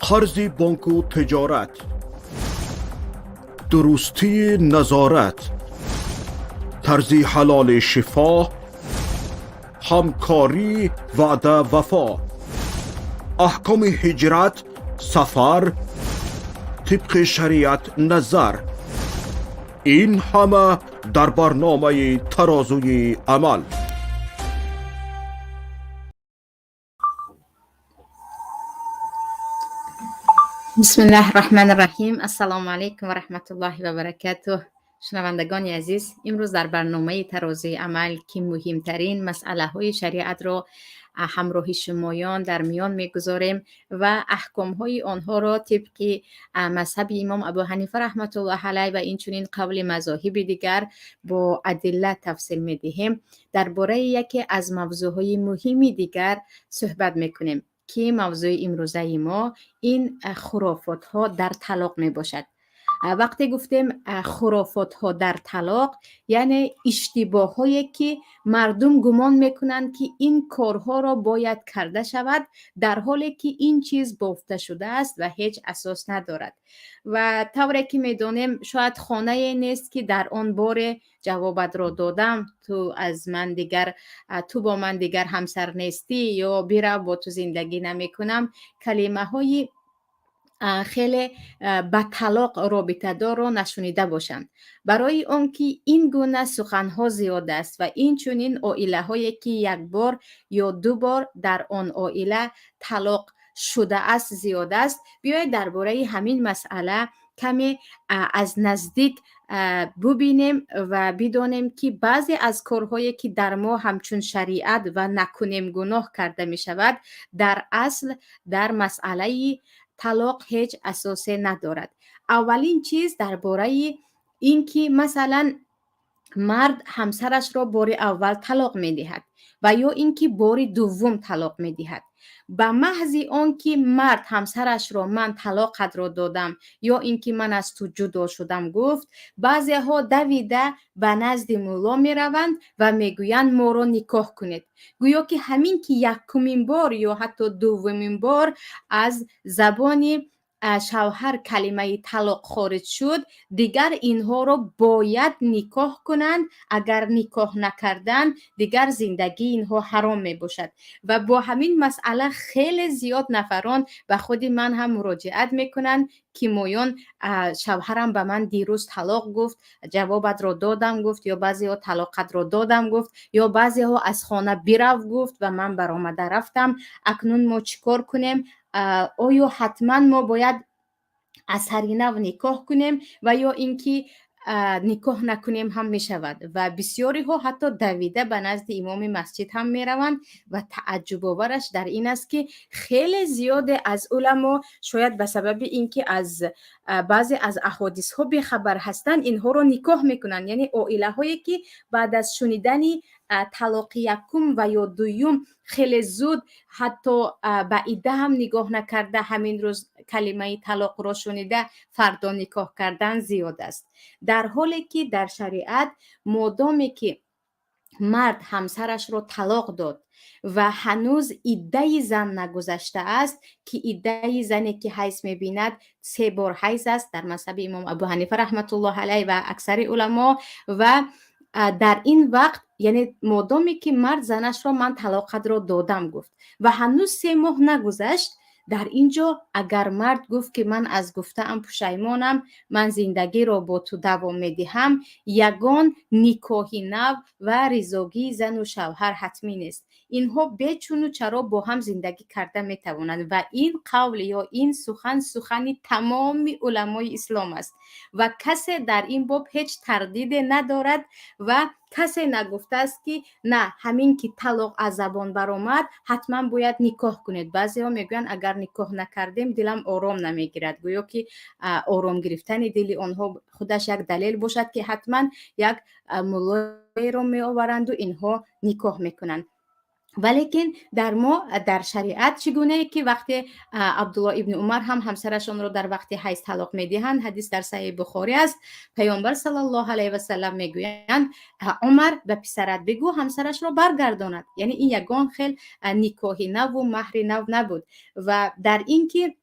قرض بانک و تجارت، درستی نظارت، طرز حلال شفا، همکاری وعده وفا، احکام هجرت، سفر، طبق شریعت نظر، این همه در برنامه ترازوی عمل. بسم الله الرحمن الرحیم. السلام علیکم و رحمت الله و برکاته. شنوندگان عزیز، امروز در برنامه ترازوی عمل که مهمترین مسئله های شریعت را همراه شمایان در میان میگذاریم و احکام های آنها را طبق مذهب امام ابو حنیفه رحمت الله علیه و این چنین قول مذاهب دیگر با ادله تفصیل میدهیم. درباره یکی از موضوعهای مهمی دیگر صحبت میکنیم که موضوع امروزه ما این خرافات ها در طلاق می باشد. وقتی گفتیم خرافات ها در طلاق یعنی اشتباه هایی که مردم گمان میکنند که این کارها را باید کرده شود در حالی که این چیز بافته شده است و هیچ اساس ندارد و طوری که میدانیم شاید خانه نیست که در آن بار جوابت را دادم تو با من دیگر همسر نیستی یا بیرا با تو زندگی نمی کنم کلمه های خیلی به طلاق رابطه دار را نشونیده باشند. برای آن که این گونه سخنها زیاد است و این چنین عائله هایی که یک بار یا دو بار در آن عائله طلاق شده است زیاد است، بیایید درباره همین مسئله کمی از نزدیک ببینیم و بدانیم که بعضی از کارهایی که در ما همچون شریعت و نکنیم گناه کرده می شود در اصل در مسئله طلاق هیچ اساسی ندارد. اولین چیز درباره این که مثلا مرد همسرش را بار اول طلاق می دهد و یا اینکه بار دوم طلاق می دهد، به محض آن که مرد همسرش را من طلاقت را دادم یا اینکه من از تو جدا شدم گفت، بعضی ها دویده به نزد مولا می روند و می گویند ما را نکاح کنید، گویا که همین که یکمین بار یا حتی دومین بار از زبان شوهر کلمه طلاق خارج شد دیگر اینها را باید نکاح کنند. اگر نکاح نکردند دیگر زندگی اینها حرام می باشد و با همین مسئله خیلی زیاد نفران به خود من هم مراجعت میکنند که مویان شوهرم به من دیروز طلاق گفت، جوابت را دادم گفت، یا بعضی ها طلاقت را دادم گفت، یا بعضی ها از خانه برو گفت و من برآمده رفتم، اکنون ما چیکار کنیم؟ آیا حتما ما باید از هر نوع نکاح کنیم و یا اینکه نکاح نکنیم هم می شود؟ و بسیاری ها حتی دویده به نزد امام مسجد هم می روند و تعجب آورش در این است که خیلی زیاد از علما شاید به سبب اینکه از بعضی از احادیث ها بیخبر هستند اینها رو نکاح میکنن، یعنی عائله هایی که بعد از شنیدن طلاق یکم و یا دوم خیلی زود حتی به عده هم نگاه نکرده همین روز کلمه طلاق را شنیده فردا نکاح کردن زیاد است، در حالی که در شریعت مادامی که مرد همسرش را طلاق داد و هنوز عده زن نگذشته است که عده زنی که حیض میبیند 3 بار حیض است در مذهب امام ابو حنیفه رحمت الله علیه و اکثر علما، و در این وقت یعنی مادامی که مرد زنش را من طلاقت را دادم گفت و هنوز 3 ماه نگذشت، در اینجا اگر مرد گفت که من از گفته‌ام پشیمانم، من زندگی را با تو دوام میدهم، یگان نکاح نو و رضاگی زن و شوهر حتمی نیست. اینها بچون و چرا با هم زندگی کرده میتوانند و این قول یا این سخن تمام علمای اسلام است و کسی در این باب هیچ تردید ندارد و کسی نگفته است که نه همین که طلاق از زبان برآمد حتما باید نکاح کنید. بعضی ها میگویند اگر نکاح نکردیم دلم آرام نمیگیرد، گویا که آرام گرفتن دل آنها خودش یک دلیل باشد که حتما یک مولای را می آورند و اینها نکاح میکنند. ولیکن در شریعت چگونه که وقتی عبدالله ابن عمر هم همسرشان را در وقت حیض طلاق میدهند، حدیث در صحیح بخاری است، پیامبر صلی الله علیه و سلم میگویند عمر به پسرت بگو همسرش را برگرداند، یعنی این یگان خیل نکاح نو و مهر نو نبود و در این که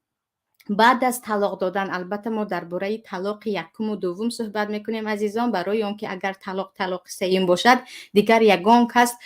بعد از طلاق دادن، البته ما درباره طلاق یکم و دوم صحبت میکنیم عزیزان، برای آنکه اگر طلاق سوم باشد دیگر یگان کس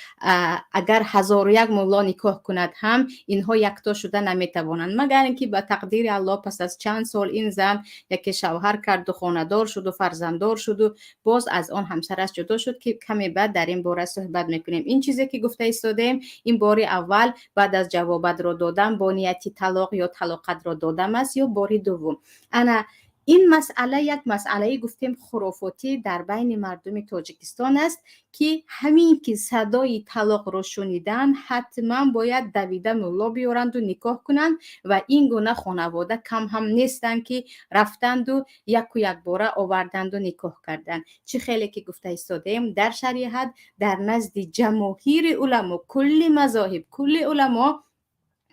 اگر 1001 مولا نکاح کند هم اینها یکتا شده نمیتوانند، مگر اینکه به تقدیر الله پس از چند سال این زن یکی شوهر کرد و خانه‌دار شد و فرزنددار شد و باز از آن همسرش جدا شد که کمی بعد در این باره صحبت میکنیم. این چیزی که گفته ایستادیم این بار اول بعد از جوابت را دادم با نیتی طلاق یا طلاقت را دادم است یا بار دوم. انا این مسئله یک مسئله گفتیم خرافاتی در بین مردم تاجیکستان است که همین که صدای طلاق را شنیدن حتما باید دویده مولا بیارند و نکاح کنند و این گونه خانواده کم هم نیستند که رفتند و یک باره آوردند و نکاح کردند. چه خیلی که گفته ایستادیم در شریعت در نزد جماهیر علما، کل مذاهب، کل علما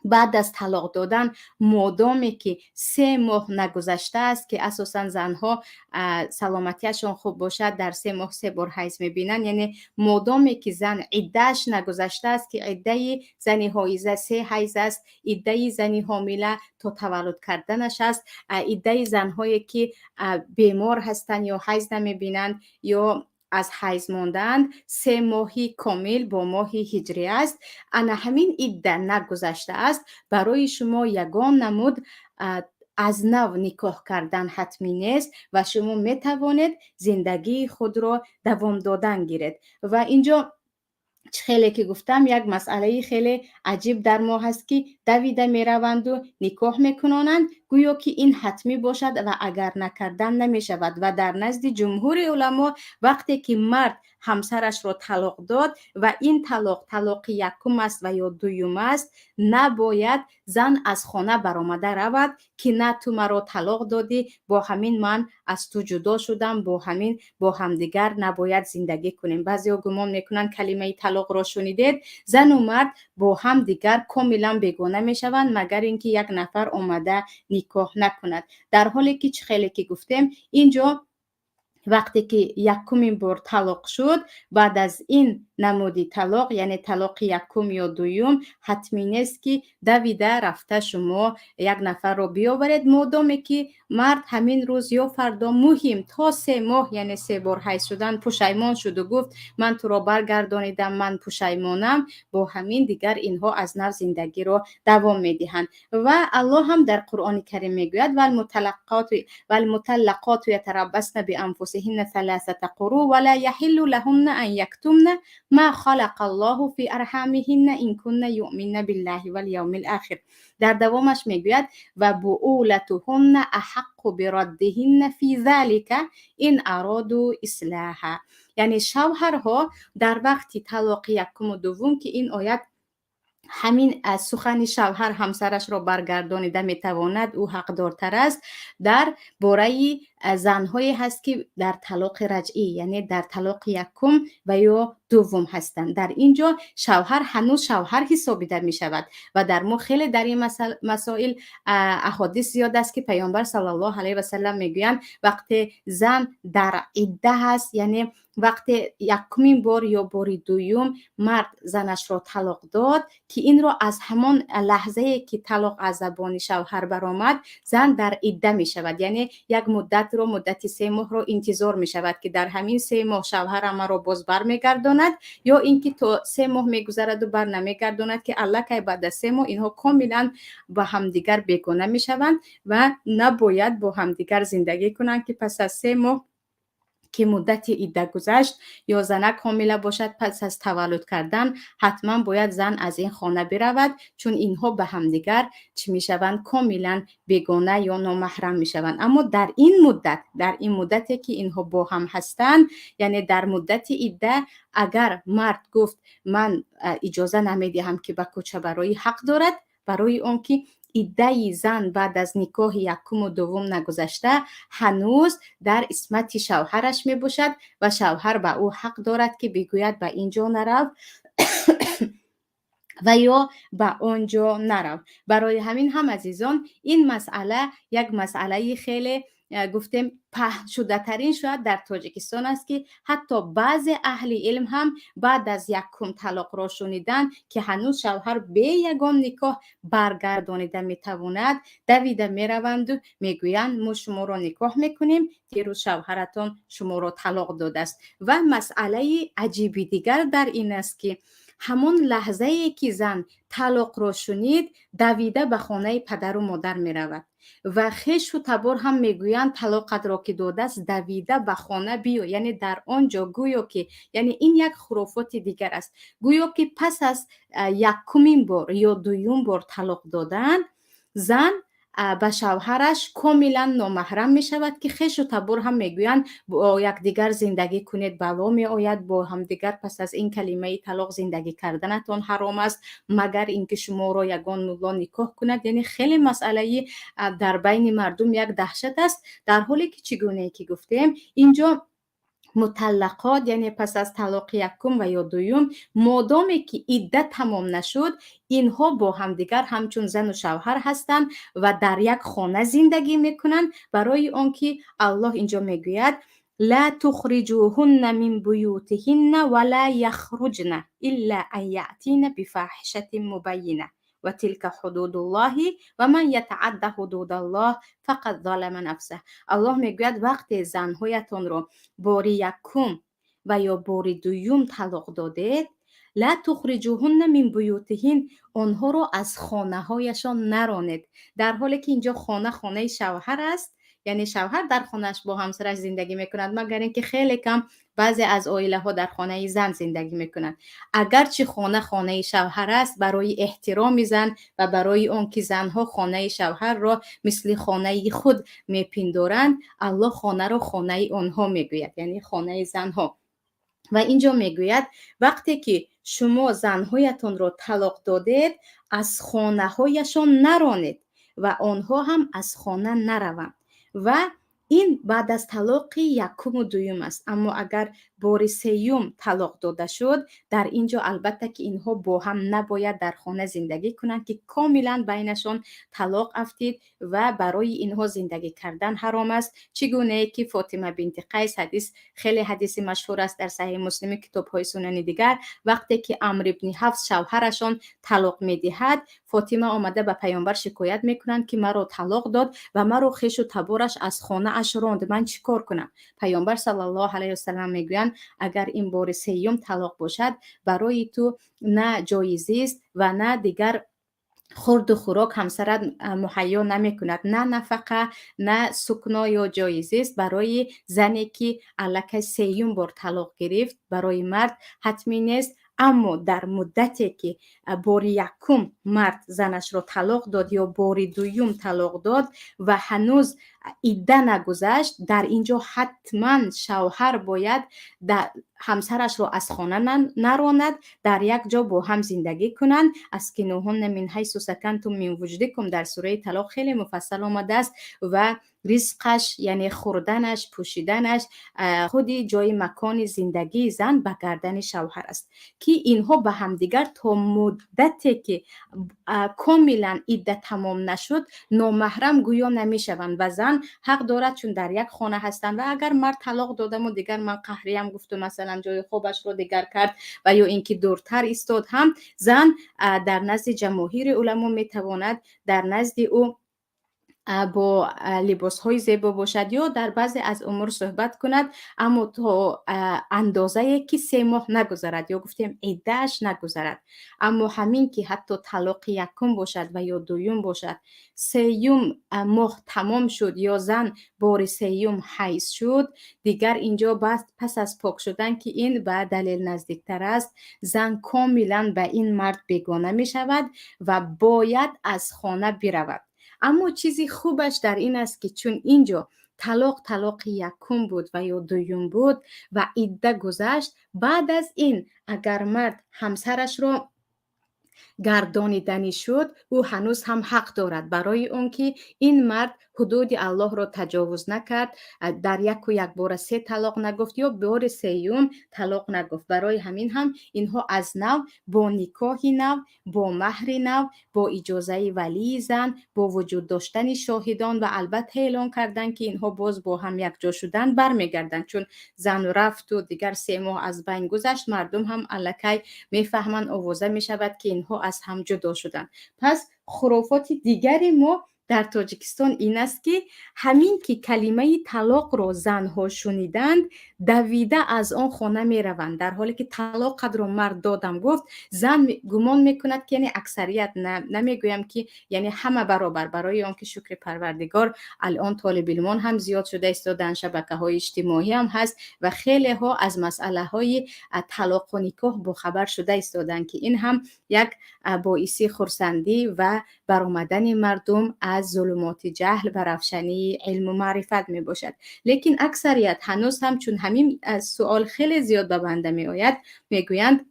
بعد از طلاق دادن مادامی که 3 ماه نگذشته است که اساسا زنها سلامتیشون خوب باشد در 3 ماه 3 بار حیض میبینن، یعنی مادامی که زن عدهش نگذشته است که عده زنی حایضه 3 حیض است، عده زنی حامله تا تولد کردنش است، عده زنهایی که بیمار هستند یا حیض نمیبینند یا از حیض ماندند 3 ماهی کامل با ماهی هجری است. انا همین عده نگذشته است، برای شما یگان نمود از نو نکاح کردن حتمی نیست و شما می توانید زندگی خود را دوام دادن گیرید. و اینجا خیلی که گفتم یک مسئله خیلی عجیب در ما هست که دویده می روند و نکاح می کنانند گویا که این حتمی باشد و اگر نکردن نمی شود. و در نزد جمهور علما وقتی که مرد همسرش را طلاق داد و این طلاق یکم است و یا دوم است، نباید زن از خانه برآمده رود که نه تو مرا طلاق دادی، با همین من از تو جدا شدم، با همدیگر نباید زندگی کنیم. بعضی ها گمان میکنن کلمه طلاق را شنیدید زن و مرد با هم دیگر کاملا بیگانه میشوند مگر اینکه یک نفر آمده نکاح نکند، در حالی که خیلی که گفتیم اینجا وقتی که یکمین بار طلاق شد بعد از این نمودی طلاق یعنی طلاق یکم یا دوم حتمی نیست که دویده رفته شما یک نفر رو بیاورید، مادامی که مرد همین روز یا فردا مهم تا 3 ماه یعنی 3 بار حیض شدن پشیمان شد و گفت من تو را برگردانیدم، من پشیمانم، با همین دیگر اینها از نو زندگی رو دوام میدهند. و الله هم در قرآن کریم میگوید والمطلقات یتربصن بانفسهن 3 قروء ولا يحل لهن ان یکتمن ما خلق الله في ارحامهن ان كن یؤمن بالله والیوم الاخر. در دوامش میگوید و بعولتهن احق بردهن فی ذلك ان ارادوا اصلاحا، یعنی شوهرها در وقتی طلاق یکم و دوم که این آیت همین از سخن شوهر همسرش را برگردانیده میتواند او حقدارتر است، در باره زنهایی هست که در طلاق رجعی یعنی در طلاق یکم و یا دوم هستند. در اینجا شوهر هنوز شوهر حسابیده می شود و در ما خیلی در این مسائل احادیث زیاد است که پیامبر صلی الله علیه و سلم میگویند وقتی زن در عده هست یعنی وقتی یکمین بار یا بار دوم مرد زنش را طلاق داد که این را از همان لحظه که طلاق از زبان شوهر برآمد زن در عده می شود، یعنی یک مدت 3 ماه را انتظار می شود که در همین 3 ماه شوهر ما را باز برمیگرداند یا اینکه تا 3 ماه میگذرد و بر نمیگرداند که الله که بعد از 3 ماه اینها کاملا با همدیگر بیگانه می شوند و نباید با همدیگر زندگی کنند که پس از 3 ماه که مدت عده گذشت یا زنک حامله باشد پس از تولد کردن حتما باید زن از این خانه برود، چون اینها به همدیگر چی میشوند کاملا بیگانه یا نامحرم میشوند. اما در این مدتی که اینها با هم هستند یعنی در مدت عده اگر مرد گفت من اجازه نمیدهم که به کوچه برای حق دارد، برای اون که عده زن بعد از نکاح یکم و دوم نگذشته هنوز در عصمت شوهرش می باشد و شوهر به او حق دارد که بگوید به اینجا نرو و یا به آنجا نرو. برای همین هم عزیزان این مسئله یک مسئله خیلی گفتیم پهن شده ترین شاید در تاجیکستان است که حتی بعض اهل علم هم بعد از یکم طلاق را شنیدن که هنوز شوهر به یگان نکاح برگردانیده میتواند، دویده میروند و میگویند ما شما را نکاح میکنیم، دیروز شوهرتان شما را طلاق داده است. و مسئله عجیبی دیگر در این است که همون لحظه ای که زن طلاق را شنید دویده به خانه پدر و مادر می رود و خویش و تبار هم میگویند طلاقت را که داده است دویده به خانه بیو، یعنی در آنجا گویا که، یعنی این یک خرافات دیگر است، گویا که پس از یکمین بار یا دوم بار طلاق دادن زن به شوهرش کاملا نامحرم می شود که خویش و تبار هم میگویند با یکدیگر زندگی کنید بلا می آید، با هم دیگر پس از این کلمه طلاق زندگی کردنتان حرام است مگر اینکه شما را یگان مولا نکاح کند. یعنی خیلی مسئله در بین مردم یک دهشت است، در حالی که چگونه که گفتیم اینجا مطلقات یعنی پس از طلاق یکم و یا دوم مادامی که عده تمام نشد اینها با همدیگر همچون زن و شوهر هستند و در یک خانه زندگی میکنند، برای آنکه الله اینجا میگوید لا تخرجوهن من بیوتهن ولا یخرجن الا ان یأتین بفاحشة مبینه و تلک حدود الله و من یتعد حدود الله فقط ظلم نفسه. الله میگوید وقتی زنهایتان را بار یکم و یا بار دوم طلاق دادید لا تخرجوهن من بیوتهن، آنها را از خانه هایشان نرانید، در حالی که اینجا خانه شوهر است، یعنی شوهر در خانهش با همسرش زندگی میکند، مگر اینکه خیلی کم بعضی از عائله ها در خانه زن زندگی میکنند. اگرچه خانه شوهر است، برای احترام زن و برای آنکه زنها خانه شوهر را مثل خانه خود میپندارند، الله خانه را خانه آنها میگوید، یعنی خانه زنها. و اینجا میگوید وقتی که شما زنهایتان را طلاق دادید از خانه هایشان نرانید و آنها هم از خانه نروند. و این بعد از طلاق یکم و دوم است. اما اگر بار سوم طلاق داده شد، در اینجا البته که اینها با هم نباید در خانه زندگی کنند که کاملا بینشان طلاق افتید و برای اینها زندگی کردن حرام است. چگونه که فاطمه بنت قیس، حدیث خیلی حدیث مشهور است در صحیح مسلم، کتاب های سنن دیگر، وقتی که عمرو بن حفص شوهرشان طلاق میدهد، فاطمه آمده به پیامبر شکایت میکنند که مرا طلاق داد و مرا خویش و تبارش از خانه اش راند، من چیکار کنم؟ پیامبر صلی الله علیه و سلم میگویند اگر این بار سوم طلاق باشد برای تو نه جایز است و نه دیگر خورد و خوراک همسرت مهیا نمی کند، نه نفقه نه سکنا یا جایز است برای زنی که الکی سوم بار طلاق گرفت، برای مرد حتمی نیست. اما در مدتی که بار یکم مرد زنش را طلاق داد یا بار دوم طلاق داد و هنوز عده نگذشت، در اینجا حتما شوهر باید همسرش را از خانه نراند، در یک جا با هم زندگی کنند. اسکنوهن من حیث سکنتم من وجدکم در سوره طلاق خیلی مفصل آمده است و رزقش یعنی خوردنش، پوشیدنش، خودی جای مکان زندگی زن به گردن شوهر است که اینها به همدیگر تا مدتی که کاملا عده تمام نشد نامحرم گویا نمیشوند و زن حق دارد چون در یک خانه هستند. و اگر مرد طلاق دادم و دیگر من قهریم گفت و مثلا جای خوبش رو دیگر کرد و یا اینکه دورتر ایستاد، هم زن در نزد جماهیر علما میتواند در نزد او با لباس های زیبا باشد یا در بعضی از امور صحبت کند، اما تا اندازه که 3 ماه نگذرد یا گفتیم عده‌اش نگذرد. اما همین که حتی طلاق یکم باشد و یا دوم باشد، 3 ماه تمام شد یا زن بار 3 حیض شد، دیگر اینجا پس از پاک شدن که این به دلیل نزدیکتر است، زن کاملا به این مرد بیگانه می شود و باید از خانه برود. اما چیزی خوبش در این است که چون اینجا طلاق یکم بود و یا دوم بود و عده گذشت، بعد از این اگر مرد همسرش را گردانیدنی شد، او هنوز هم حق دارد برای اون که این مرد حدود الله را تجاوز نکرد، در یک و یک بار 3 طلاق نگفت یا بار سیوم طلاق نگفت. برای همین هم اینها از نو با نکاح نو، با مهر نو، با اجازه ولی زن، با وجود داشتن شاهدان و البته اعلان کردن که اینها باز با هم یک جا شدن برمیگردن، چون زن رفت و دیگر 3 ماه از بین گذشت، مردم هم الکی میفهمن، آوازه میشود که اینها از هم جدا شدن. پس خرافات دیگری ما در تاجیکستان این است که همین که کلمه طلاق را زنها شنیدند دویده از آن خانه می روند، در حالی که طلاق قدر مرد دادم گفت، زن گمان میکند که یعنی اکثریت، نمیگویم که یعنی همه برابر، برای آنکه شکر پروردگار الان طالب علمان هم زیاد شده است، در شبکه‌های اجتماعی هم هست و خیلی ها از مسئله های طلاق و نکاح با خبر شده ایستادن که این هم یک باعث خرسندی و برآمدن مردم از ظلمات جهل و روشنی علم و معرفت می باشد. لیکن اکثریت هنوز هم، چون همین سوال خیلی زیاد به بنده می آید، می گویند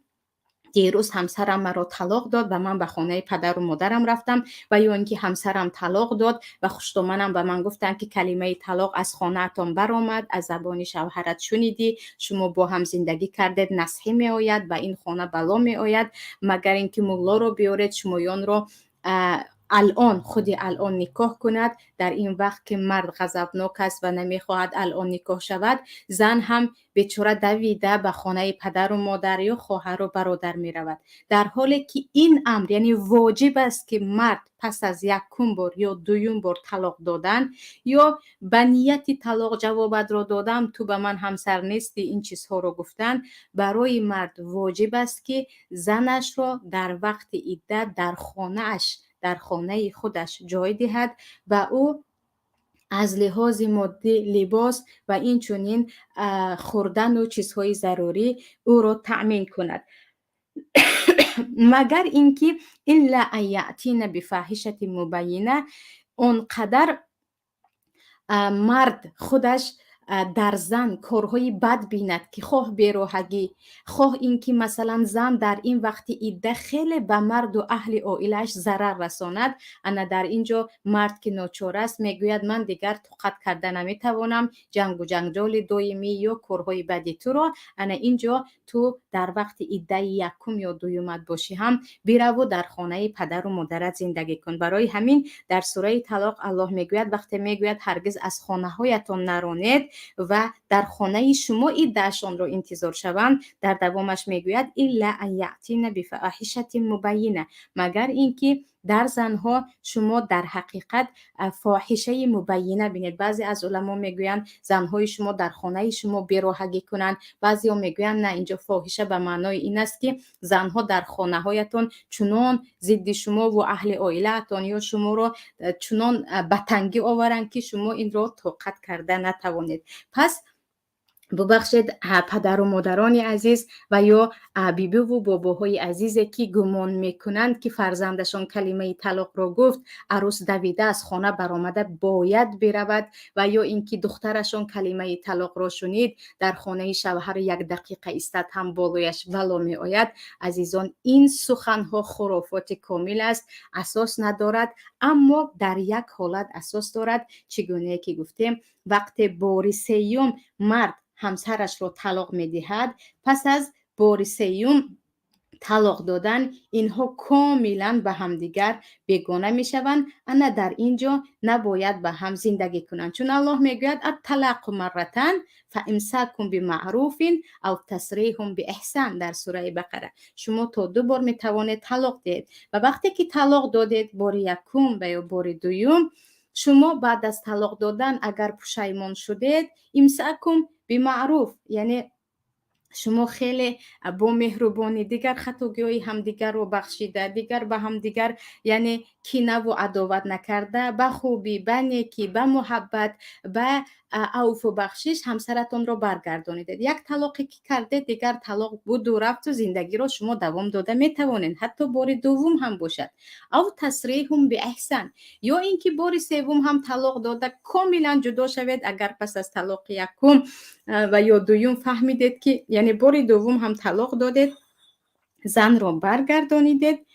دیروز همسرم مرا طلاق داد و من به خانه پدر و مادرم رفتم، و یا اینکه همسرم طلاق داد و خوشتومنم به من گفتن که کلمه طلاق از خانه‌تان برآمد، از زبان شوهرت شنیدی، شما با هم زندگی کردید، نصحی می آید و این خانه بلا می آید، مگر اینکه مولا رو بیارید شمایان رو خودی الان نکاح کند. در این وقت که مرد غضبناک است و نمیخواهد الان نکاح شود، زن هم بیچاره دویده به خانه پدر و مادر یا خواهر و برادر می رود، در حالی که این امر یعنی واجب است که مرد پس از 1 بار یا 2 بار طلاق دادن یا به نیت طلاق جوابت را دادم تو به من همسر نیستی، این چیزها رو گفتن، برای مرد واجب است که زنش را در وقت عدت در خانه خودش جای دهد و او از لحاظ مادی، لباس و این چونین خوردن و چیزهای ضروری او را تأمین کند. مگر اینکه الا ان یأتین بفاحشة مبینه، اونقدر مرد خودش در زن کارهای بد بیند که خواه بیراهگی، خواه اینکه مثلا زن در این وقت عده خیلی به مرد و اهل عائلش ضرر رساند، انا در اینجا مرد که ناچار است میگوید من دیگر طاقت کرده نمیتوانم جنگ و جنجال دائمی یا کارهای بدی تو را، انا اینجا تو در وقت عده 1 یا 2 باشی هم برو در خانه پدر و مادرت زندگی کن. برای همین در سوره طلاق الله میگوید، وقتی میگوید هرگز از خانه هایتان نرانید و در خانه شما عده‌شان را انتظار شوند، در دوامش میگوید الا ان یأتین بفاحشة مبینه، مگر اینکه در زنها شما در حقیقت فاحشه مبینه بینید. بعضی از علما میگویند زنهای شما در خانه شما بیراهگی کنند، بعضی ها میگویند نه، اینجا فاحشه به معنای این است که زنها در خانه هایتان چنان ضد شما و اهل عائلتان یا شما را چنان به تنگی آورند که شما این را طاقت کرده نتوانید. پس ببخشید پدر و مادران عزیز و یا بیبی و باباهای عزیزی که گمان میکنند که فرزندشان کلمه طلاق را گفت، عروس دویده از خانه برآمده باید برود، و یا اینکه دخترشان کلمه طلاق را شنید در خانه شوهر 1 دقیقه ایستاد هم بالایش ولو می آید. عزیزان، این سخنها خرافات کامل است، اساس ندارد، اما در یک حالت اساس دارد، چگونه که گفتیم وقتی بار 3 مرد همسرش رو طلاق میدهد، پس از بار 3 طلاق دادن اینها کاملا به همدیگر بیگانه میشوند، انا در اینجا نباید به هم زندگی کنند، چون الله میگوید الطلاق مرتان فامساک بمعروف او تسریح باحسان در سوره بقره. شما تا 2 بار میتوانید طلاق دهید و وقتی که طلاق دادید بار 1 و یا بار 2، شما بعد از طلاق دادن اگر پشیمان شدید، امساکم بمعروف، یعنی شما خیلی با مهربانی دیگر خطاگی‌های همدیگر رو بخشیده، دیگر به همدیگر یعنی کینه و عداوت نکرده، به خوبی، به نیکی، به محبت، به عفو و بخشش همسرتون رو برگردانید. 1 طلاقی که کرده دیگر طلاق بود و رفت و زندگی رو شما دوام داده میتوانید، حتی بار 2 هم باشد. او تسریح باحسان، یا اینکه بار 3 هم طلاق داده کاملا جدا شوید. اگر پس از طلاق 1 و یا 2 فهمیدید که یعنی بار 2 هم طلاق دادید، زن رو برگردانیدید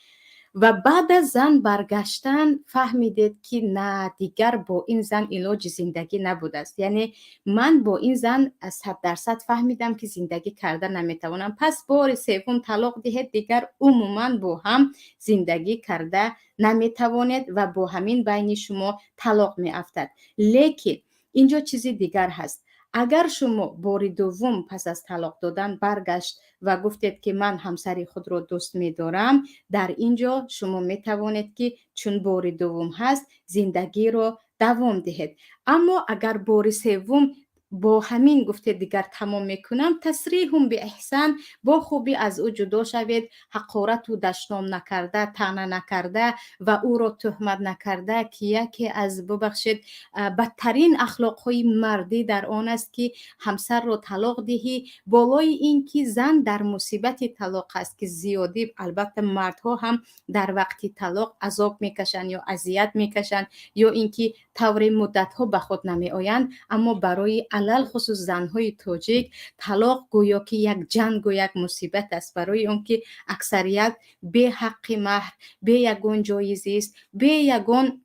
و بعد از زن برگشتن فهمیدید که نه دیگر با این زن علاج زندگی نبوده است. یعنی من با این زن 100% فهمیدم که زندگی کرده نمیتوانم، پس بار سوم طلاق دهید، دیگر عموما با هم زندگی کرده نمیتوانید و با همین بین شما طلاق میافتد. لیکن اینجا چیزی دیگر هست. اگر شما بار دوم پس از طلاق دادن برگشت و گفتید که من همسر خود را دوست می‌دارم، در اینجا شما می‌توانید که چون بار دوم هست زندگی را دوام دهید. اما اگر بار سوم با همین گفته دیگر تمام میکنم، تصریح به احسان، با خوبی از او جدا شوید، حقارت و دشنام نکرده، طعنه نکرده و او را تهمت نکرده، که یکی از ببخشید بدترین اخلاق های مردی در آن است که همسر را طلاق دهی بالای این که زن در مصیبت طلاق است که زیادی البته مردها هم در وقت طلاق عذاب میکشند یا اذیت میکشند یا اینکه طور مدت ها به خود نمی آیند، اما برای علل خصوص زنهای تاجیک طلاق گویا که یک جنگ و یک مصیبت است، برای اون که اکثریت به حق مهر، به یگان جایزه است، به یگان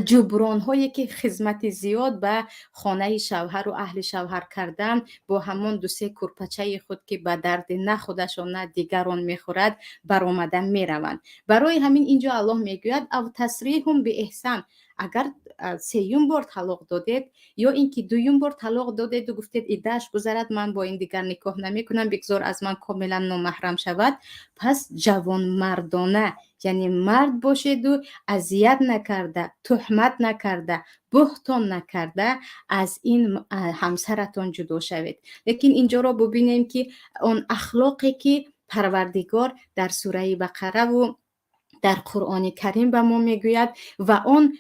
جبران هایی که خدمت زیاد به خانه شوهر و اهل شوهر کردن، با همون دو سه کرپچه خود که به درد نه خودشان نه دیگران میخورد برآمدن میروند. برای همین اینجا الله میگوید او تصریح به احسان. اگر سیوم بار طلاق دادید یا اینکه دویم بار طلاق دادید و گفتید ایدهش گذرد، من با این دیگر نکاح نمی کنم، بگذار از من کاملا نامحرم شود، پس جوان مردانه، یعنی مرد باشید و اذیت نکرده، تهمت نکرده، بهتان نکرده از این همسرتان جدا شوید. لیکن اینجا را ببینیم که اون اخلاقی که پروردگار در سوره بقره و در قرآن کریم به ما میگوید و اون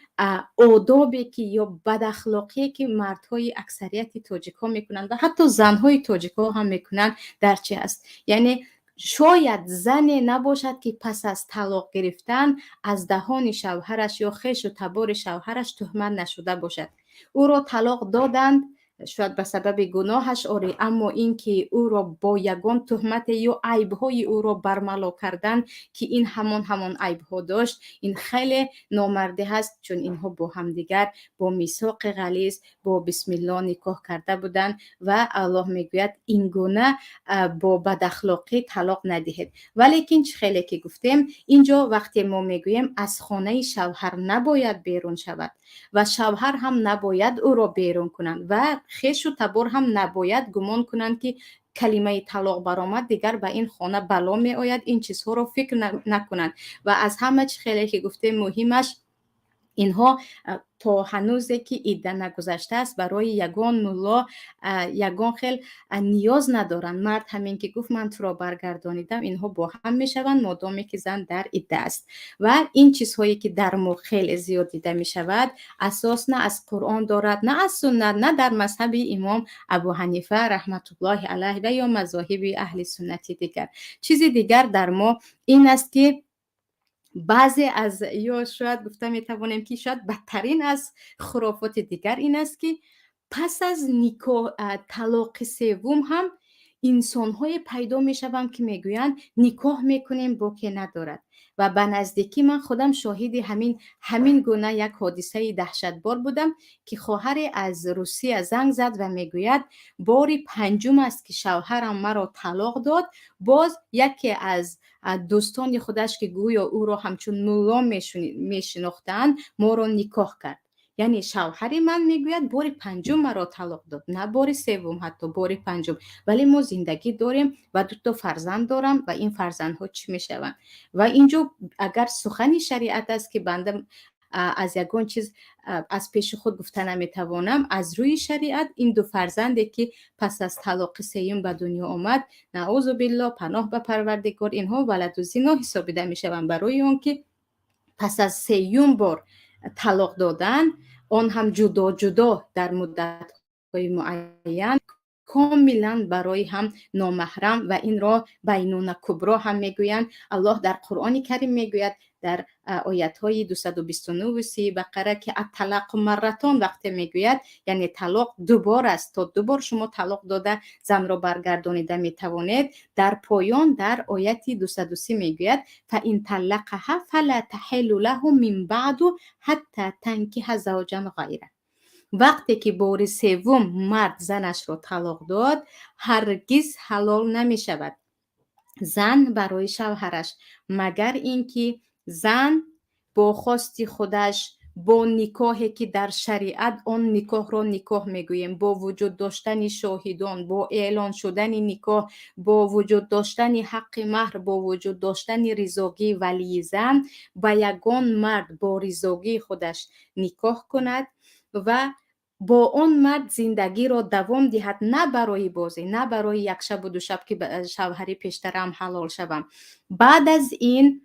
آدابی که یا بد اخلاقی که مردهای اکثریت تاجیک ها میکنند و حتی زنهای تاجیک ها هم میکنند در چه است. یعنی شاید زنی نباشد که پس از طلاق گرفتن از دهان شوهرش یا خویش و تبار شوهرش تهمت نشده باشد. او را طلاق دادند شاید به سبب گناهش، آره، اما این که او را با یگان تهمت یا عیبهای او را برملا کردن که این همان عیبها داشت، این خیلی نامرده هست، چون اینها با همدیگر با میثاق غلیظ با بسم الله نکاح کرده بودند و الله میگوید این گونه با بد اخلاقی طلاق ندهید. ولیکن خیلی که گفتیم اینجا وقتی ما میگوییم از خانه شوهر نباید بیرون شود و شوهر هم نباید او را بیرون کنند و خویش و تبار هم نباید گمان کنند که کلمه طلاق برآمد دیگر به این خانه بلا می آید، این چیزها رو فکر نکنند. و از همه چی خیلی که گفته مهمش اینها تا هنوزی که عده نگذشته است برای یگان ملا یگان خیل نیاز ندارن. مرد همین که گفت من تو را برگردانیدم، اینها با هم میشوند مادامی که زن در عده است. و این چیزهایی که در ما خیلی زیاد دیده می شود اساس نه از قرآن دارد نه از سنت نه در مذهب امام ابو حنیفه رحمت الله علیه و یا مذاهب اهل سنتی دیگر. چیزی دیگر در ما این است که بعضی از یا شاید گفته میتوانیم که شاید بدترین از خرافات دیگر این است که پس از نکاح طلاق سوم هم انسان‌های پیدا میشوند که میگویند نکاح میکنیم با که ندارد. و به نزدیکی من خودم شاهد همین گونه یک حادثه دهشتبار بودم که خواهر از روسیه زنگ زد و میگوید بار پنجم است که شوهرم مرا طلاق داد. باز یکی از دوستان خودش که گویا او را همچون مولا میشناختند ما را نکاح کرد. یعنی شوهر من میگوید بار پنجم مرا طلاق داد، نه بار سوم، حتی بار پنجم، ولی ما زندگی داریم و 2 فرزند دارم و این فرزندها چی میشوند؟ و اینجا اگر سخن شریعت است که بنده از یگان چیز از پیش خود گفته نمیتوانم، از روی شریعت این 2 فرزندی که پس از طلاق سوم به دنیا آمد، نعوذ بالله، پناه به پروردگار، اینها ولد زنا حسابیده میشوند، برای اون که پس از سوم بار طلاق دادن، آن هم جدا جدا در مدت های معین کاملا برای هم نامحرم و این را بینون کبرا هم میگویند. الله در قرآن کریم میگوید در آیت های 229 و 30 بقره که الطلاق مرتان وقتی میگوید یعنی طلاق دوبار است، تا دوبار شما طلاق داده زن را برگردانیده میتوانید. در پایان در آیت 230 میگوید فإن طلقها فلا تحل له من بعد حتی تنکح زوجا غیره. وقتی که بار سوم مرد زنش را طلاق داد هرگز حلال نمی شود زن برای شوهرش مگر اینکه زن با خواست خودش با نکاحی که در شریعت آن نکاح را نکاح میگوییم، با وجود داشتن شاهدان، با اعلان شدن نکاح، با وجود داشتن حق مهر، با وجود داشتن رضاگی ولی زن، با یگان مرد با رضاگی خودش نکاح کند و با اون مرد زندگی را دوام دهد، نه برای بازی، نه برای یک شب و دو شب که شوهری پیشترم حلال شوم. بعد از این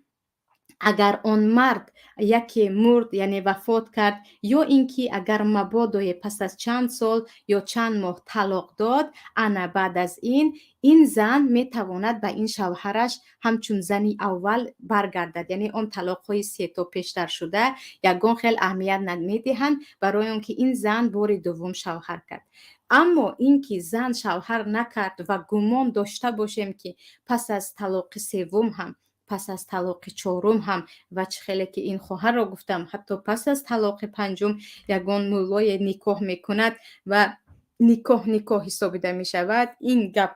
اگر آن مرد یکی مرد یعنی وفات کرد یا اینکه اگر مبادا پس از چند سال یا چند ماه طلاق داد، انا بعد از این زن میتواند به این شوهرش همچون زنی اول برگردد. یعنی آن طلاق های 3 تا پیشتر شده یگان خیلی اهمیت نمیدهند برای اونکه این زن بار دوم شوهر کرد. اما اینکه زن شوهر نکرد و گمان داشته باشیم که پس از طلاق سوم هم، پس از طلاق 4 هم و چه خیلی که این خواهر را گفتم حتی پس از طلاق 5 یگان مولای نکاح میکند و نکاح حسابیده می شود، این گپ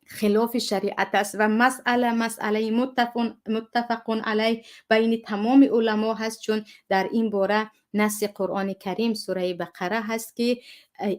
خلاف شریعت است و مسئله متفق علیه بین تمام علما هست، چون در این باره نص قرآن کریم سوره بقره هست که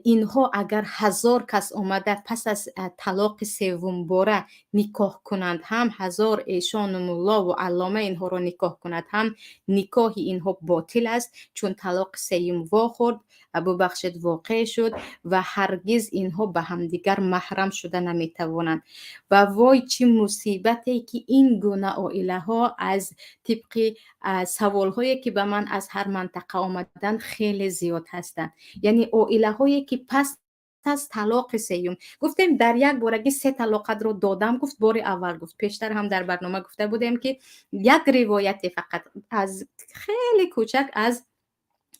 اینها اگر 1000 کس آمده پس از طلاق سوم باره نکاح کنند، هم 1000 ایشان و مولا و علامه اینها را نکاح کنند، هم نکاح اینها باطل است، چون طلاق سوم واخورد ببخشید واقع شد و هرگز اینها به همدیگر محرم شده نمیتوانند. و وای چه مصیبتی که این گونه عائله ها از طبق سوال هایی که به من از هر منطقه آمدن خیلی زیاد هستند. یعنی عائله هایی که پس از طلاق سوم، گفتیم در یک بارگی 3 طلاق رو دادم، گفت بار اول گفت، پیشتر هم در برنامه گفته بودیم که یک روایت فقط از خیلی کوچک از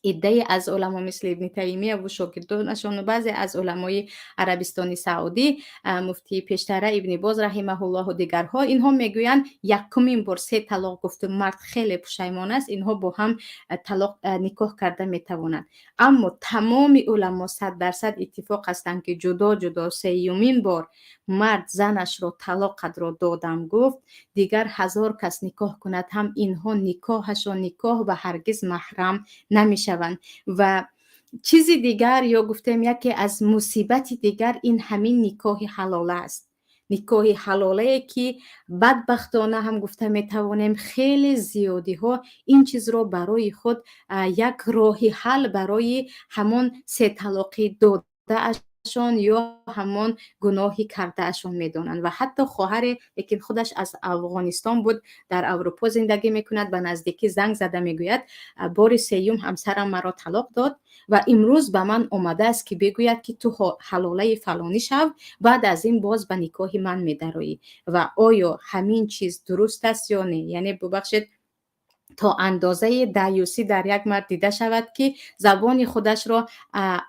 عده از علما مثل ابن تیمیه و شاگردانشان و بعضی از علمای عربستان سعودی، مفتی پیشتره ابن باز رحمه الله و دیگرها، اینها میگویند یکمین بار 3 طلاق گفت مرد خیلی پشیمان است، اینها با هم طلاق نکاح کرده میتوانند. اما تمام علما 100% اتفاق هستند که جدا سومین بار مرد زنش را طلاق را دادم گفت، دیگر 1000 کس نکاح کند هم اینها نکاحشان نکاح و هرگز محرم نمیشوند. و چیزی دیگر یا گفتم یکی از مصیبت دیگر این همین نکاح حلاله است. نکاح حلاله که بدبختانه هم گفته میتوانیم خیلی زیادی ها این چیز را برای خود یک راه حل برای همون 3 طلاقی داده شان یا همان گناهی کرده اشون میدونن. و حتی خواهر یکی خودش از افغانستان بود، در اروپا زندگی میکند، به نزدیکی زنگ زده میگوید بار سوم همسرم مرا طلاق داد و امروز به من آمده است که بگوید که تو حلاله فلانی شو، بعد از این باز به نکاح من میدرایی و آیا همین چیز درست است یا نه؟ یعنی ببخشید تا اندازه دایوسی در یک مرد دیده شود که زبان خودش را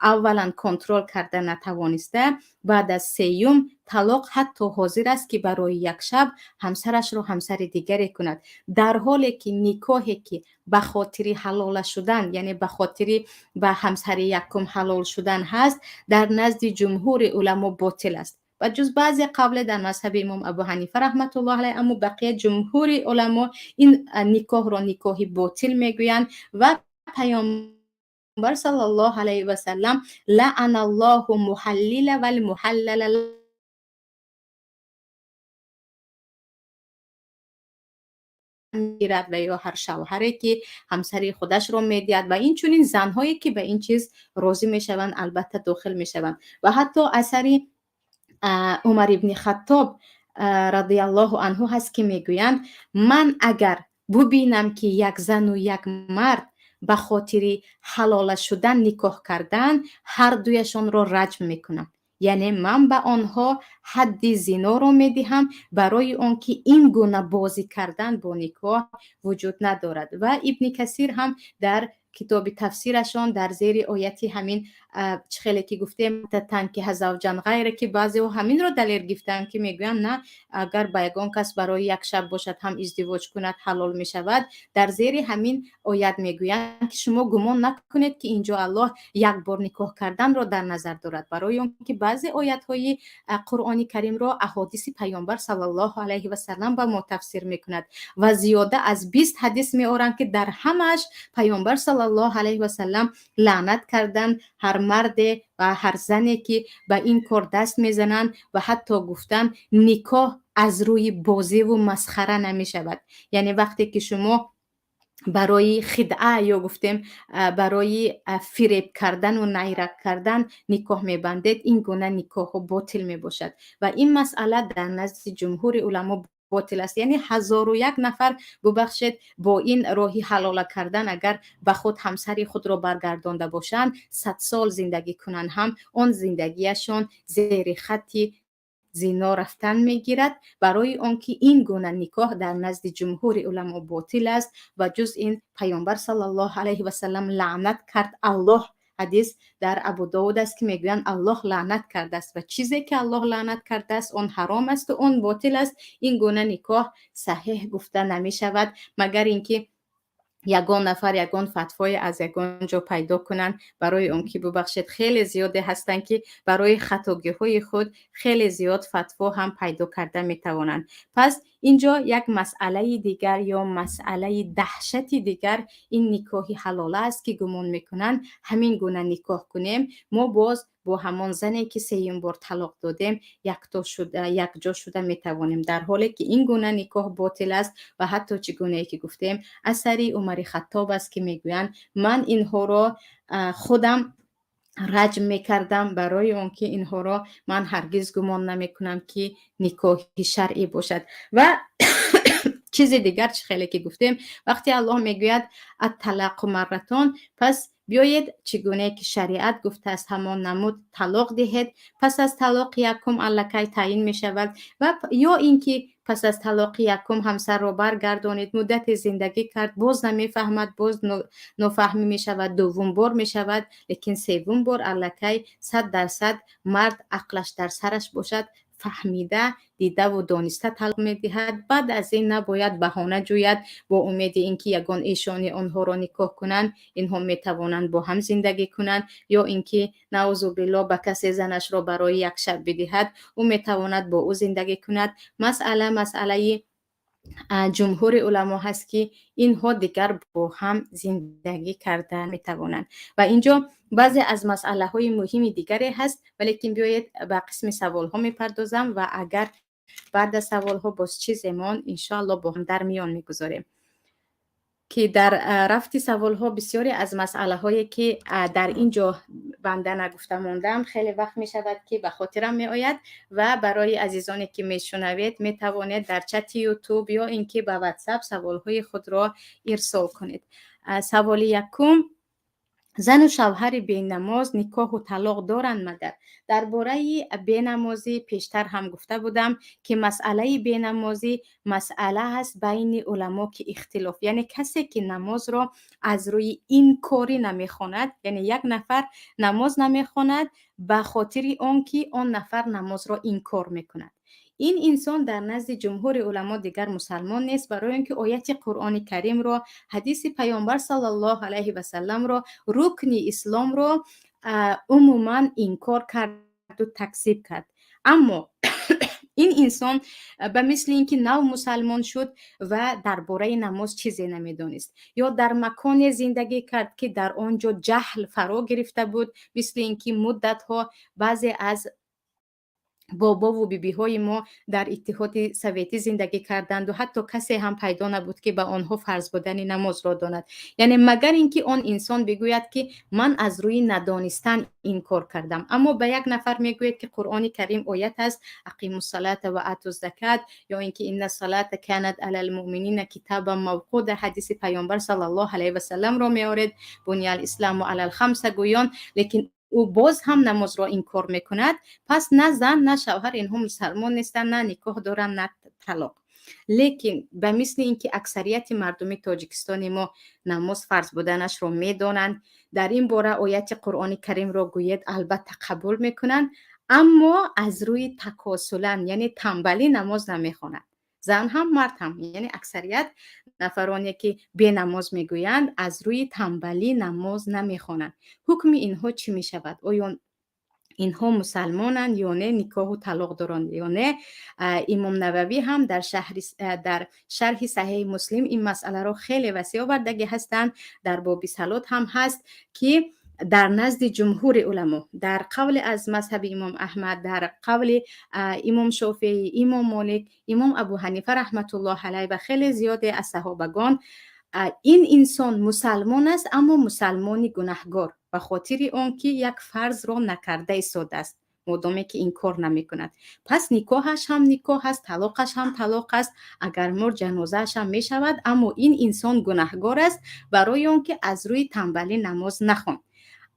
اولا کنترل کرده نتوانسته، بعد از سوم طلاق حتی حاضر است که برای یک شب همسرش را همسر دیگری کند، در حالی که نکاحی که به خاطر حلال شدن یعنی به خاطر به همسر یکم حلال شدن هست در نزد جمهور علما باطل است و جز بعضی قبل در مذهب امام ابو حنیفه رحمت الله علیه، اما بقیه جمهور علما این نکاح را نکاح باطل میگویند و پیامبر صلی الله علیه و سلم لعن الله محلل و المحلل میرد و یا هر شوهری که همسری خودش رو میدید و این چونین زنهایی که به این چیز راضی میشوند البته داخل میشوند. و حتی اثری عمر ابن خطاب رضی الله عنه هست که میگویند من اگر ببینم که یک زن و یک مرد به خاطر حلال شدن نکاح کردن، هر دویشان را رجم میکنم. یعنی من به آنها حد زنا را میدهم برای آنکه این گونه بازی کردن با نکاح وجود ندارد. و ابن کثیر هم در کتاب تفسیرشان در زیر آیتی همین خیلی که گفتیم تنکیح زوجن غیره که بعضی ها همین رو دلیل گفتن که میگوین نه اگر با یگان کس برای یک شب باشد هم ازدواج کند حلال می شود. در زیر همین آیت میگویند که شما گمان نکنید که اینجا الله یک بار نکاح کردن را در نظر دارد، برای آنکه بعضی آیت های قرآن کریم را احادیث پیامبر صلی الله علیه و سلم به ما تفسیر میکند و زیاده از 20 حدیث میارند که در همش پیامبر صلی الله علیه و سلم لعنت کردند هر مرد و هر زنی که به این کار دست میزنند و حتی گفتن نکاح از روی بازی و مسخره نمی شود. یعنی وقتی که شما برای خدعه یا گفتیم برای فریب کردن و نیرک کردن نکاح میبندید، این گونه نکاح باطل میباشد و این مسئله در نزد جمهور علما باطل است. یعنی 1001 نفر ببخشید با این راهی حلال کردن اگر به خود همسری خود را برگردانده باشند 100 سال زندگی کنند هم آن زندگیشان زیر خطی زنا رفتن میگیرد، برای آنکه این گونه نکاح در نزد جمهور علما باطل است و جز این پیامبر صلی الله علیه و سلم لعنت کرد. الله حدیث در ابو داود است که میگویند الله لعنت کرده است و چیزی که الله لعنت کرده است آن حرام است و آن باطل است. این گونه نکاح صحیح گفته نمی شود مگر اینکه یگان نفر یگان فتوای از یگان جا پیدا کنن. برای اون که ببخشید خیلی زیاده هستن که برای خطاگی های خود خیلی زیاد فتوا هم پیدا کرده میتوانند. پس اینجا یک مسئله دیگر یا مسئله دهشتی دیگر این نکاحی حلال است که گمان میکنن همین گونه نکاح کنیم ما باز با همان زنی که سیم بار طلاق دادیم یک جا شده میتوانیم، در حالی که این گونه نکاح باطل است و حتی چگونه که گفتیم اثری عمر خطاب است که میگویند من اینها را خودم رجم میکردم برای آنکه اینها را من هرگز گمان نمیکنم که نکاحی شرعی باشد. و چیز دیگر خیلی که گفتیم وقتی الله میگوید الطلاق مرتان، پس بیایید چگونه که شریعت گفته است همان نمود طلاق دهید، پس از طلاق یکم الکی تعیین می شود و یا اینکه پس از طلاق یکم همسر را برگردانید مدت زندگی کرد باز نمیفهمد باز نفهمی می شود، دوم بار می شود، لیکن سوم بار الکی 100% مرد عقلش در سرش باشد فهمیده دیده و دانسته طلاق میدهد. بعد از این نباید بهانه جوید با امید اینکه یگان ایشانی آنها را نکاح کنند اینها میتوانند با هم زندگی کنند، یا اینکه نعوذ بالله به کسی زنش را برای یک شب بدهد او میتواند با او زندگی کند. مسئله جمهور علما هست که اینها دیگر با هم زندگی کردن میتوانند. و اینجا بعضی از مسئله های مهمی دیگری هست، ولیکن بیایید به قسم سوال ها میپردازم و اگر بعد از سوال ها باز چیزمان انشاءالله با هم در میان میگذاریم که در رفت سوال ها بسیاری از مسئله هایی که در اینجا بنده نگفته موندم خیلی وقت می شود که به خاطرم می آید و برای عزیزانی که می شنوید می توانید در چت یوتیوب یا اینکه به واتساپ سوال های خود را ارسال کنید. سوال یکم: زن و شوهر بینماز نکاح و طلاق دارند مگر؟ درباره بینمازی پیشتر هم گفته بودم که مسئله بینمازی مسئله هست بین علما که اختلاف، یعنی کسی که نماز را از روی این کاری نمیخواند، یعنی یک نفر نماز نمیخواند به خاطر آن که آن نفر نماز را اینکار میکند، این انسان در نزد جمهور علما دیگر مسلمان نیست، برای اینکه آیت قرآن کریم را حدیث پیامبر صلی الله علیه و سلم را رکن اسلام را عموما انکار کرد و تکذیب کرد. اما این انسان به مثل اینکه نو مسلمان شد و درباره نماز چیزی نمیدانست یا در مکان زندگی کرد که در آنجا جهل فرا گرفته بود، مثل اینکه مدت ها بعضی از بابا و بیبی های ما در اتحاد سوویتی زندگی کردند و حتی کسی هم پیدا نبود که به آنها فرض بودن نماز را داند، یعنی مگر اینکه آن انسان بگوید که من از روی ندانستن این کار کردم. اما به یک نفر میگوید که قرآن کریم آیت است اقیموا الصلاة و آتوا الزکات، یا اینکه ان الصلاة کانت علی المؤمنین کتابا موقوتا، حدیث پیامبر صلی الله علیه و سلم را میآورد، بنی الاسلام علی الخمس گویان، لیکن او باز هم نماز را انکار میکند، پس نه زن نه شوهر اینها مسلمان نیستند، نه نکاح دارند نه طلاق. لیکن به مثل اینکه اکثریت مردم تاجیکستان ما نماز فرض بودنش رو میدانند، در این باره آیت قرآن کریم را گوید البته قبول میکنند، اما از روی تکاسلن یعنی تنبلی نماز نمیخوانند. زن هم مرد هم، یعنی اکثریت نفرانی که به نماز میگویند از روی تنبلی نماز نمیخوانند. حکم اینها چی میشود؟ آیا اینها مسلمانند یا نه، نکاح و طلاق دارند یا نه؟ امام نووی هم در شرح صحیح مسلم این مسئله را خیلی وسیع آوردگی هستند. در باب صلات هم هست که در نزد جمهور علما، در قول از مذهب امام احمد، در قول امام شافعی، امام مالک، امام ابو حنیفه رحمت الله علیه و خیلی زیاد از صحابگان، این انسان مسلمان است اما مسلمانی گناهگار، به خاطر آن که یک فرض را نکرده ایستاده است، مادامی که این کار نمی کند. پس نکاحش هم نکاح است، طلاقش هم طلاق است، اگر مرد جنازهش هم می شود، اما این انسان گناهگار است برای آن که از روی تنبلی نماز نخواند.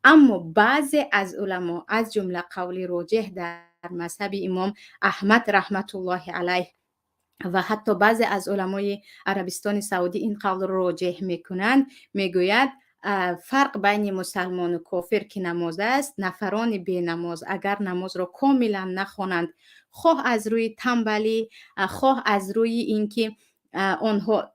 اما بعضی از علما از جمله قول راجح در مذهب امام احمد رحمت الله علیه و حتی بعضی از علمای عربستان سعودی این قول را راجح میکنند، میگوید فرق بین مسلمان و کافر که نماز است، نفران بی نماز اگر نماز را کاملا نخوانند، خواه از روی تنبلی، خواه از روی اینکه آنها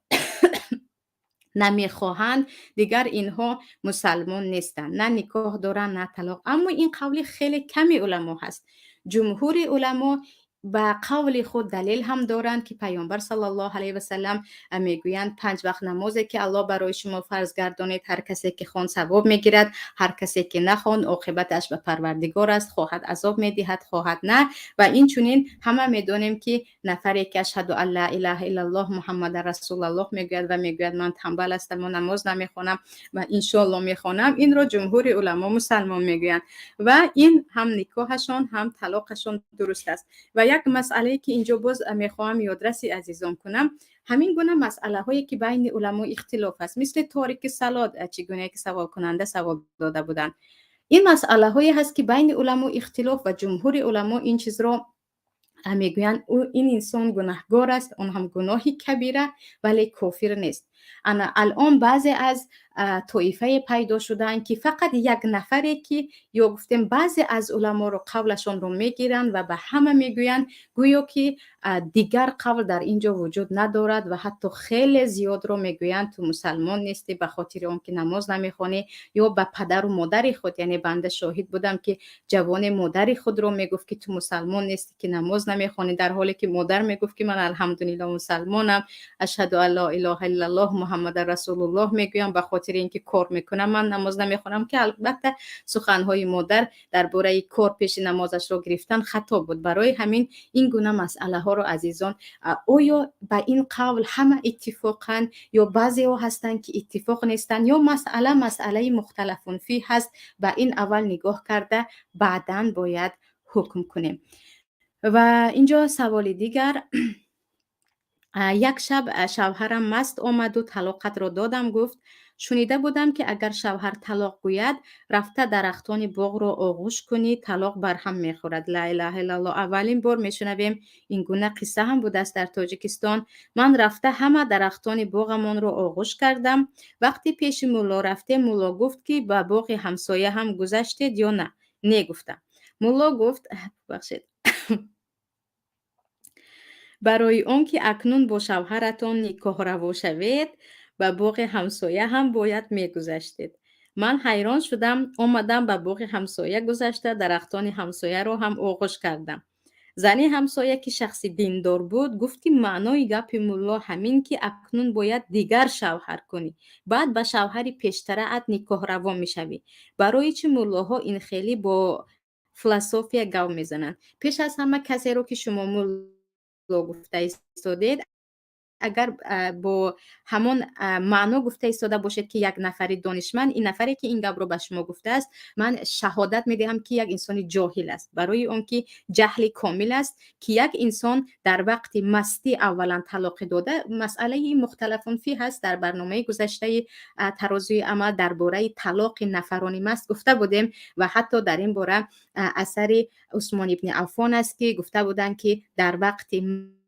نمیخواهند، دیگر اینها مسلمان نیستند، نه نکاح دارند نه طلاق. اما این قول خیلی کمی علما هست. جمهور علما با قول خود دلیل هم دارند که پیامبر صلی الله علیه و سلم میگویند 5 وقت نمازی که الله برای شما فرض گردانید، هر کسی که خوان ثواب میگیرد، هر کسی که نخوان عاقبتش به پروردگار است، خواهد عذاب میدهد خواهد نه. و این چنین همه میدونیم که نفری که اشهد ان لا اله الا الله محمد رسول الله میگوید و میگوید من تنبل هستم و نماز نمیخوانم و ان شاء الله میخوانم، این را جمهور علما مسلمان میگویند و این هم نکاحشان هم طلاقشان درست است. و یک مسئله که اینجا باز میخوام یادرسی عزیزان کنم، همین گونه مسئله هایی که بین علما اختلاف است، مثل تارک صلات چگونه که سوال کننده سوال داده بودند، این مسئله هایی هست که بین علما اختلاف و جمهور علما این چیز را میگویند این انسان گناهگار است، اون هم گناهی کبیره ولی کافر نیست. انا الان بعضی از طایفه پیدا شدن که فقط یک نفری که یا گفتیم بعضی از علما رو قولشون رو میگیرن و به همه میگویند گویا که دیگر قول در اینجا وجود ندارد و حتی خیلی زیاد رو میگویند تو مسلمان نیستی به خاطر اون که نماز نمیخونی، یا به پدر و مادر خود، یعنی بنده شاهد بودم که جوان مادر خود رو میگفت که تو مسلمان نیستی که نماز نمیخونی، در حالی که مادر میگفت که من الحمدلله مسلمانم، اشهد ان لا اله الا الله محمد رسول الله میگویم، به خاطر اینکه کار میکنم من نماز نمیخونم. که البته سخنهای مادر درباره کار پیش نمازش رو گرفتن خطا بود. برای همین این گونه مسئله ها رو عزیزان، آیا به این قول همه اتفاقن یا بعضی ها هستن که اتفاق نیستن، یا مسئله مختلفون فی هست، به این اول نگاه کرده بعداً باید حکم کنیم. و اینجا سوال دیگر، یک شب شوهرم مست آمد و طلاقت را دادم. گفت شنیده بودم که اگر شوهر طلاق گوید رفته درختان باغ را آغوش کنی طلاق بر هم میخورد. لا اله الا الله. اولین بار میشنویم این گونه قصه هم بوده است در تاجیکستان. من رفته همه درختان باغمان را آغوش کردم. وقتی پیش مولا رفته، مولا گفت که با باغ همسایه هم گذشتید یا نه؟ نگفتم. مولا گفت بخشید برای آن که اکنون با شوهرتان نکاح روا شوید به باغ همسایه هم باید میگذشتید. من حیران شدم، آمدم به باغ همسایه گذشته درختان همسایه را هم آغوش کردم. زنی همسایه که شخصی دیندار بود گفتی معنای گپ مولا همین که اکنون باید دیگر شوهر کنی، بعد به شوهری پیشترت نکاح روا میشوی. برای چه مولاها این خیلی با فلسفی گو میزنند؟ پیش از همه کسی رو که شما مولا گفته ایستادید اگر با همون معنا گفته ایستاده باشد که یک نفری دانشمند، این نفری که این گپ رو به شما گفته است، من شهادت میدهم که یک انسان جاهل است، برای اون که جهل کامل است که یک انسان در وقت مستی اولا طلاق داده. مسئله مختلفون فی هست. در برنامه گذشته ترازوی عمل درباره طلاق نفرانی مست گفته بودیم و حتی در این باره اثر عثمان ابن عفان است که گفته بودند که در وقت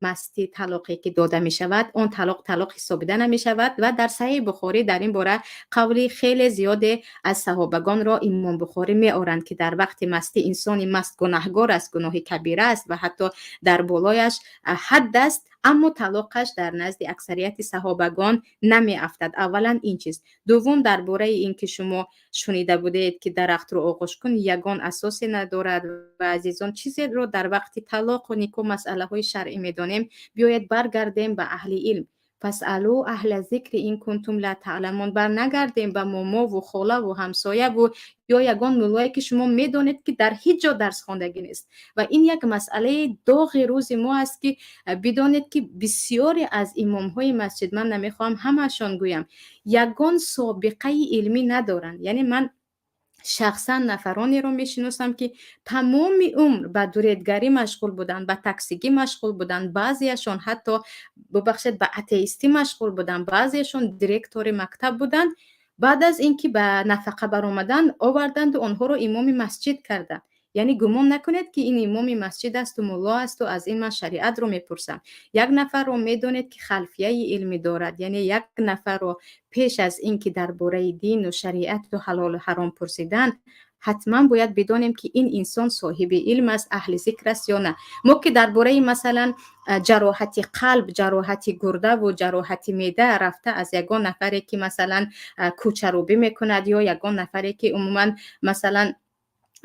مستی طلاقی که داده می شود اون طلاق حسابیده نمی شود و در صحیح بخاری در این باره قولی خیلی زیاد از صحابگان را امام بخاری می آورند که در وقت مستی انسان مست گناهگار است، گناه کبیره است و حتی در بالایش حد است، اما طلاقش در نزد اکثریت صحابگان نمی افتد. اولا این چیز. دوم درباره این که شما شنیده بودید که درخت رو آغوش کن یگان اساسی ندارد و عزیزان چیزی رو در وقت طلاق و نیکو مسئله های شرعی میدانیم، بیاید برگردیم به اهل علم. فاسالو اهل ذکر این کنتم لا تعلمون. بر نگردیم به ماما و خاله و همسایه و یا یگان مولایی که شما میدانید که در هیچ جا درس خواندگی نیست. و این یک مسئله داغ روز ما است که بدانید که بسیاری از امام های مسجد، من نمیخوام همشان گویم، یگان سابقه علمی ندارند. یعنی من شخصا نفرانی رو میشناسم که تمام عمر به دوریدگری مشغول بودن، به تاکسیگی مشغول بودن، بعضیشون حتی ببخشید به اتئیستی مشغول بودن، بعضیشون دیرکتور مکتب بودن. بعد از اینکه به نفقه برآمدن آوردند و آنها رو امام مسجد کردند. یعنی گمان نکنید که این امام مسجد است و مولا است و از این من شریعت رو میپرسم. یک نفر رو میدونید که خلفیه علمی دارد، یعنی یک نفر رو پیش از اینکه درباره دین و شریعت و حلال و حرام پرسیدن حتما باید بدانیم که این انسان صاحب علم است، اهل ذکر است یا نه. ما که درباره مثلا جراحت قلب، جراحت گرده و جراحت معده رفته از یگان نفری که مثلا کوچروبی میکند یا یگان نفری که عموما مثلا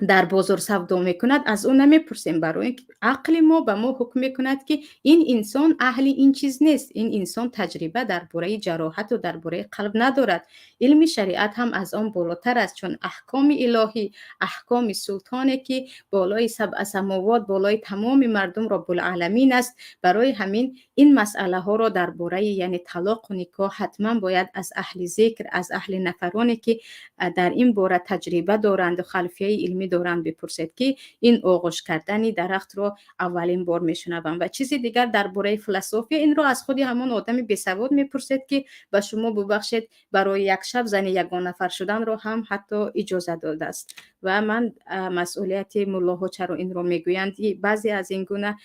در بازار سودا میکند، از اون نمیپرسیم، برای اینکه عقل ما به ما حکم میکند که این انسان اهل این چیز نیست، این انسان تجربه درباره جراحت و درباره قلب ندارد. علم شریعت هم از آن بالاتر است، چون احکام الهی، احکام سلطانی که بالای سبع سماوات، بالای تمام مردم رب العالمین است. برای همین این مسئله ها را درباره یعنی طلاق و نکاح حتما باید از اهل ذکر، از اهل نفرانی که در این باره تجربه دارند و خلفیه علمی دارند بپرسید که این آغوش کردن درخت رو اولین بار میشنوم. و چیزی دیگر درباره فلسفه، این رو از خودی همون آدم بی‌سواد میپرسید که به شما ببخشید برای یک شب زن یگان نفر شدن رو هم حتی اجازه داده است. و من مسئولیت ملاها چرا این رو میگویند، بعضی از این گونه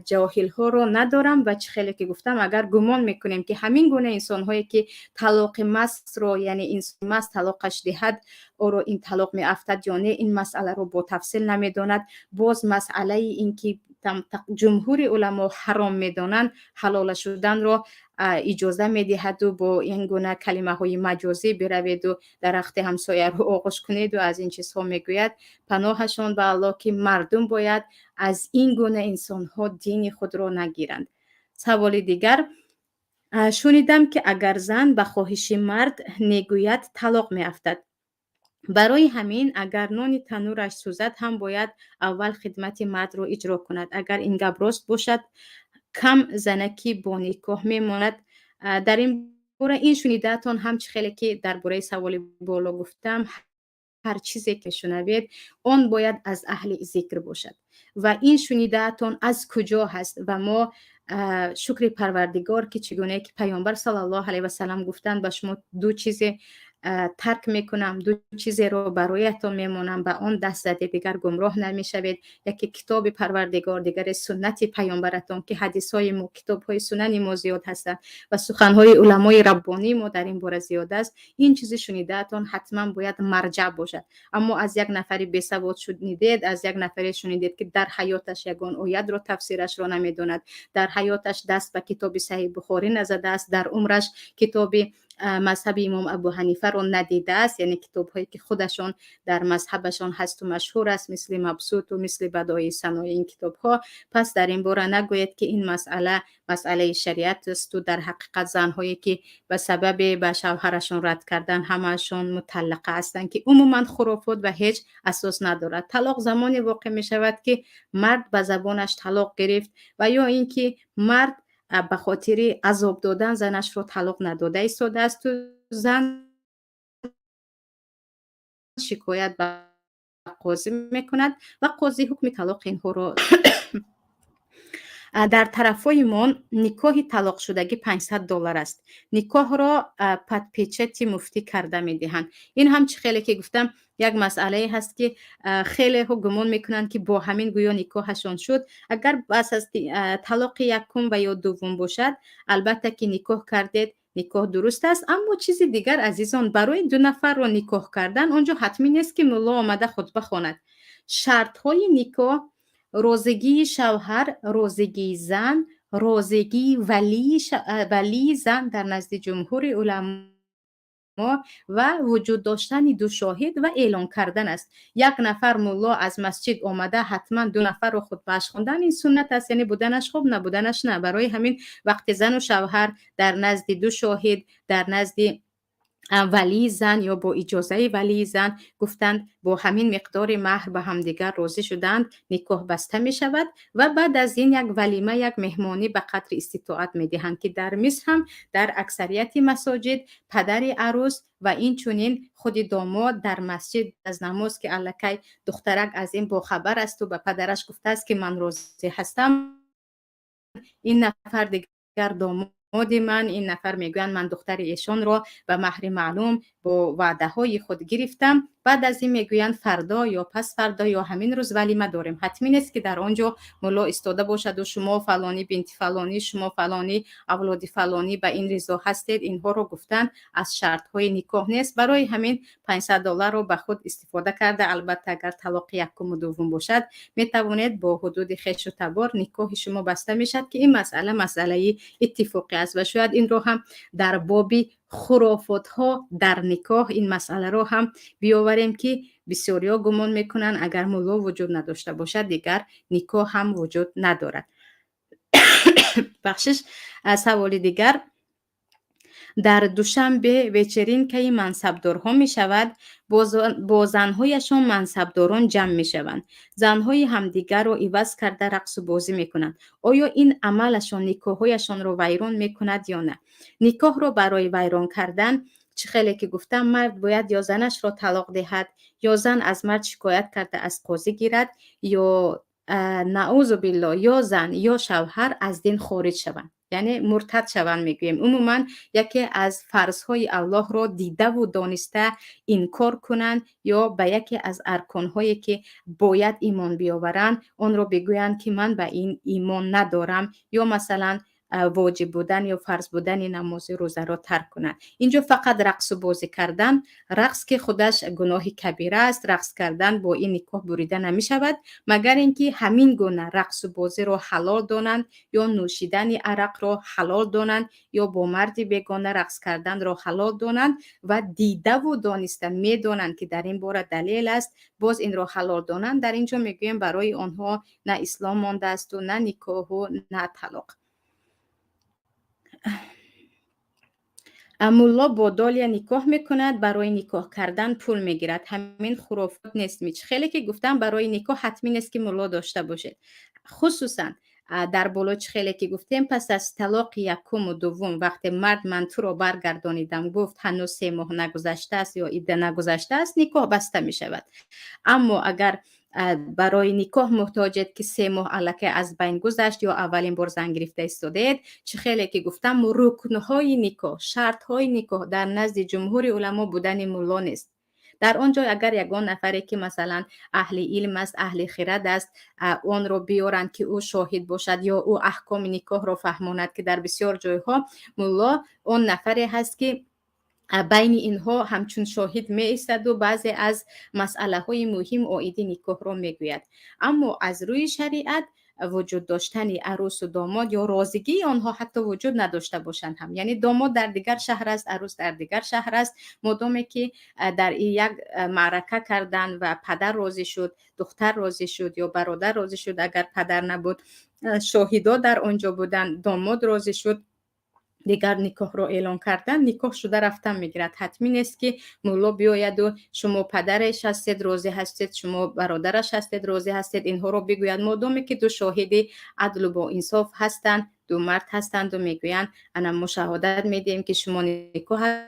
جاهل ها رو ندارم و چه خیلی که گفتم اگر گمان میکنیم که همین گونه انسان هایی که طلاق مست رو یعنی انسان مست طلاقش دهد او رو این طلاق می افتد یا نه، این مسئله رو با تفصیل نمیداند. باز مسئله این که جمهور علما حرام میدانند، حلال شدن رو اجازه میدهد و با این گونه کلمه های مجازی بروید و درخت همسایه رو آغوش کنید و از این چیزها میگوید. پناهشان به الله که مردم باید از این گونه انسان ها دین خود را نگیرند. سوال دیگر، شنیدم که اگر زن به خواهش مرد نگوید طلاق می افتد. برای همین اگر نان تنورش سوزد هم باید اول خدمت مرد رو اجرا کند. اگر این گپ راست باشد کم زنکی با نکاح میماند. در این باره این شنیدهتان هم خیلی که درباره سوال بالا گفتم، هر چیزی که شنوید اون باید از اهل ذکر باشد. و این شنیدهتان از کجا هست؟ و ما شکر پروردگار که چگونه که پیامبر صلی الله علیه و سلم گفتند به شما دو چیز ترک میکنم، دو چیزی رو برایتان میمونم، به آن دست زده دیگر گمراه نمیشوید. یکی کتاب پروردگار، دیگر سنت پیامبرتان که حدیث های ما، کتاب های سنن ما زیاد هستند و سخن های علمای ربانی ما در این باره زیاد است. این چیزی شنیدهتان حتما باید مرجع باشد. اما از یک نفری بی‌سواد شنیدید، از یک نفری شنیدید که در حیاتش یگان آیه رو تفسیرش رو نمیداند، در حیاتش دست به کتاب صحیح بخاری نزده است، در عمرش کتاب مذهب امام ابو حنیفه رو ندیده است، یعنی کتاب هایی که خودشون در مذهبشون هست و مشهور است، مثل مبسوط و مثل بدایع صنایع این کتاب ها. پس در این باره نگوید که این مسئله شریعت است و در حقیقت زن هایی که به سبب به شوهرشون رد کردن همشون مطلقه هستند که عموما خرافات و هیچ اساس ندارد. طلاق زمانی واقع می شود که مرد به زبانش طلاق گرفت و یا اینکه مرد به خاطر عذاب دادن زنش رو طلاق نداده ایستاده است و زن شکایت به قاضی میکند و قاضی حکم طلاق اینها رو در طرفایمان نکاح طلاق شدگی $500 است. نکاح را پتپیچتی مفتی کرده میدهند. این هم چه خیلی که گفتم یک مسئله هست که خیلی ها گمان میکنند که با همین گویا نکاحشان شد. اگر بس از طلاق یکم و یا دوم باشد، البته که نکاح کردید نکاح درست است، اما چیزی دیگر عزیزان، برای دو نفر را نکاح کردن آنجا حتمی نیست که ملا آمده خطبه خواند. شرط های نکاح: روزگی شوهر، روزگی زن، روزگی ولی زن در نزد جمهور علما و وجود داشتن دو شاهد و اعلان کردن است. یک نفر ملا از مسجد آمده حتما دو نفر رو خطبهش خوندن، این سنت است، یعنی بودنش خوب نبودنش نه. برای همین وقت زن و شوهر در نزد دو شاهد، در نزد ولی زن یا با اجازه ولی زن گفتند با همین مقدار مهر به همدیگر راضی شدند، نکاح بسته می شود و بعد از این یک ولیمه، یک مهمانی به قدر استطاعت می دهند که در مصر هم در اکثریت مساجد پدر عروس و این چونین خود داماد در مسجد از نماز که الکی دخترک از این با خبر است و به پدرش گفته است که من راضی هستم، این نفر دیگر داماد من، این نفر میگویند من دختر ایشان را به مهر معلوم با وعده های خود گرفتم. بعد از این میگویند فردا یا پس فردا یا همین روز ولیمه داریم. حتمی نیست که در آنجا ملا ایستاده باشد و شما فلانی بنت فلانی، شما فلانی اولاد فلانی به این رضا هستید. اینها رو گفتن از شرط های نکاح نیست. برای همین $500 رو به خود استفاده کرده. البته اگر طلاق یکم و دوم باشد میتوانید با حدود خویش و تبار نکاح شما بسته میشد که این مسئله اتفاقی است و شاید این رو هم در باب خرافات ها در نکاح این مسئله رو هم بیاوریم که بسیاریا گمان میکنن اگر ملا وجود نداشته باشد دیگر نکاح هم وجود ندارد. بخشش سوال دیگر: در دوشنبه وچرین که منصبدارها می شود با زنهایشان منصبداران جمع می شوند، زنهای همدیگر رو عوض کرده رقص و بازی می کنند. آیا این عملشان نکاحهایشان رو ویران می کند یا نه؟ نکاح رو برای ویران کردن چه خیلی که گفتم مرد باید یا زنش را طلاق دهد یا زن از مرد شکایت کرده از قاضی گیرد یا نعوذ بالله یا زن یا شوهر از دین خارج شوند، یعنی مرتد شوند. میگویم عموما یکی از فرضهای الله را دیده و دانسته انکار کنند یا به یکی از ارکانهایی که باید ایمان بیاورند آن را بگویند که من به این ایمان ندارم، یا مثلا واجب بودن یا فرض بودن نماز روزه را ترک کنند. اینجا فقط رقص و بازی کردن، رقص که خودش گناه کبیره است، رقص کردن با این نکاح بریده نمی شود مگر اینکه همین گونه رقص و بازی را حلال دانند یا نوشیدن عرق را حلال دانند یا با مردی بیگانه رقص کردن را حلال دانند و دیده و دانسته می دانند که در این باره دلیل است، باز این را حلال دانند. در اینجا میگویم برای آنها نه اسلام مانده است و نه نکاح و نه طلاق. ملا با دالیا نکاح میکند، برای نکاح کردن پول میگیرد. همین خرافات نیست میچ خیلی که گفتم برای نکاح حتمی نیست که ملا داشته باشد. خصوصا در بلوچ خیلی که گفتیم پس از طلاق یکم و دوم وقتی مرد من تو رو برگردانیدم گفت هنوز 3 ماه نگذشته است یا عده نگذشته است، نکاح بسته می شود. اما اگر برای نکاح محتاجید که 3 ماه الکی از بین گذشت یا اولین بار زن گرفته ایستادید، چه خیلی که گفتم رکنهای نکاح، شرطهای نکاح در نزد جمهور علما بودن ملا نیست. در آنجا اگر یگان نفری که مثلا اهل علم است، اهل خرد است، اون رو بیارند که او شاهد باشد یا او احکام نکاح رو فهماند که در بسیار جایها ملا اون نفری هست که بین اینها همچون شاهد می ایستد و بعضی از مسئله های مهم عاید نکاح رو می گوید. اما از روی شریعت وجود داشتن عروس و داماد یا راضیگی آنها حتی وجود نداشته باشند هم، یعنی داماد در دیگر شهر است، عروس در دیگر شهر است، مادامی که در یک معرکه کردن و پدر راضی شد، دختر راضی شد یا برادر راضی شد، اگر پدر نبود شاهدا در آنجا بودن، داماد راضی شد، دیگر نکاح رو اعلان کردن، نکاح شده رفتن میگیرد. حتمی نیست که مولا بیاید و شما پدرش هستید راضی هستید، شما برادرش هستید راضی هستید، اینها رو بگوید. مادامی که دو شاهد عدل و با انصاف هستند، دو مرد هستند و میگویند انا مشاهدت میدیم که شما نکاح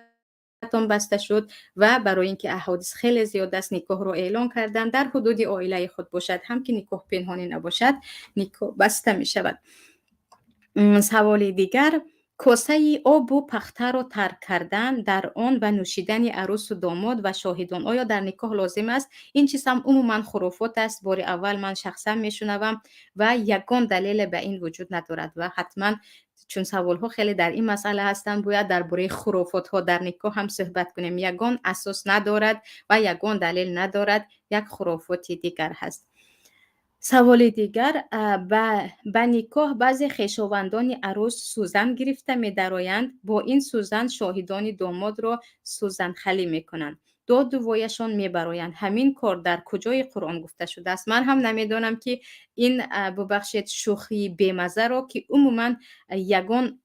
تان بسته شد و برای اینکه احادیث خیلی زیاد است نکاح رو اعلان کردن در حدود عائله خود باشد، هم که نکاح پنهانی نباشد نکاح بسته می شود. سوال دیگر، کاسه آب و پخته را ترک کردن در آن و نوشیدن عروس و داماد و شاهدان آیا در نکاح لازم است؟ این چیز هم عموما خرافات است. بار اول من شخصا میشنوم و یگان دلیل به این وجود ندارد و حتما چون سوال ها خیلی در این مسئله هستند باید درباره خرافات ها در نکاح هم صحبت کنیم. یگان اساس ندارد و یگان دلیل ندارد، یک خرافات دیگر هست. سوال دیگر، به نکاح بعضی خویشاوندان عروس سوزن گرفته می درآیند، با این سوزن شاهدان داماد را سوزن خلی می کنند، داد و وایشان می برآیند. همین کار در کجای قرآن گفته شده است؟ من هم نمیدانم که این ببخشید شوخی بیمزه را که عموما یگان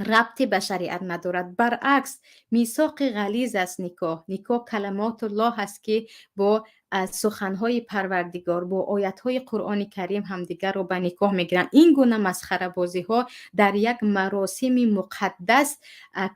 ربطی به شریعت ندارد. برعکس میثاق غلیظ است نکاح. نکاح کلمات الله است که با سخنهای پروردگار، با آیتهای قرآن کریم همدیگر رو به نکاح میگیرن. این گونه مسخره بازی ها در یک مراسم مقدس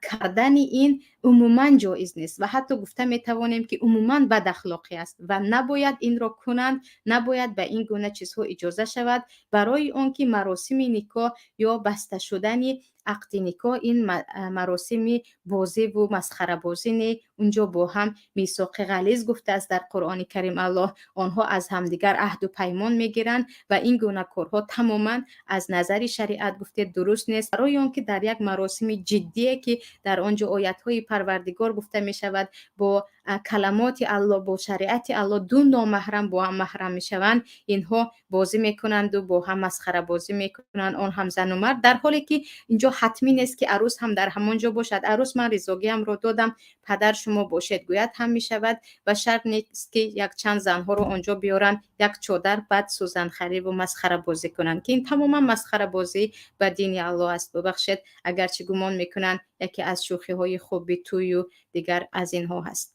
کردن این عموما جایز نیست و حتی گفته میتوانیم که عموما بد اخلاقی است و نباید این را کنند، نباید به این گونه چیزها اجازه شود. برای آن که مراسم نکاح یا بسته شدن عقد نکاح این مراسم بازی و مسخره بازی نه. اونجا با هم میثاق غلیظ گفته است در قرآن کریم الله، آنها از همدیگر عهد و پیمان میگیرند و این گونه کارها تماما از نظر شریعت گفته درست نیست. برای آن که در یک مراسم جدیه که در آنجا آیت های پروردگار گفته می شود، با کلمات الله، با شریعت الله دو نامحرم با هم محرم می شوند، اینها بازی میکنند و با هم مسخره بازی میکنند، آن هم زن و مرد، در حالی که اینجا حتمی نیست که عروس هم در همانجا باشد. عروس من رضاگی هم رو دادم پدر شما باشد گوید هم می شود و شرط نیست که یک چند زنها رو آنجا بیارن یک چادر بعد سوزن خری و مسخره بازی کنند که این تماما مسخره بازی به دین الله است. ببخشید اگرچه گمان میکنن یکی از شوخی های خوب توی و دیگر از اینها هست.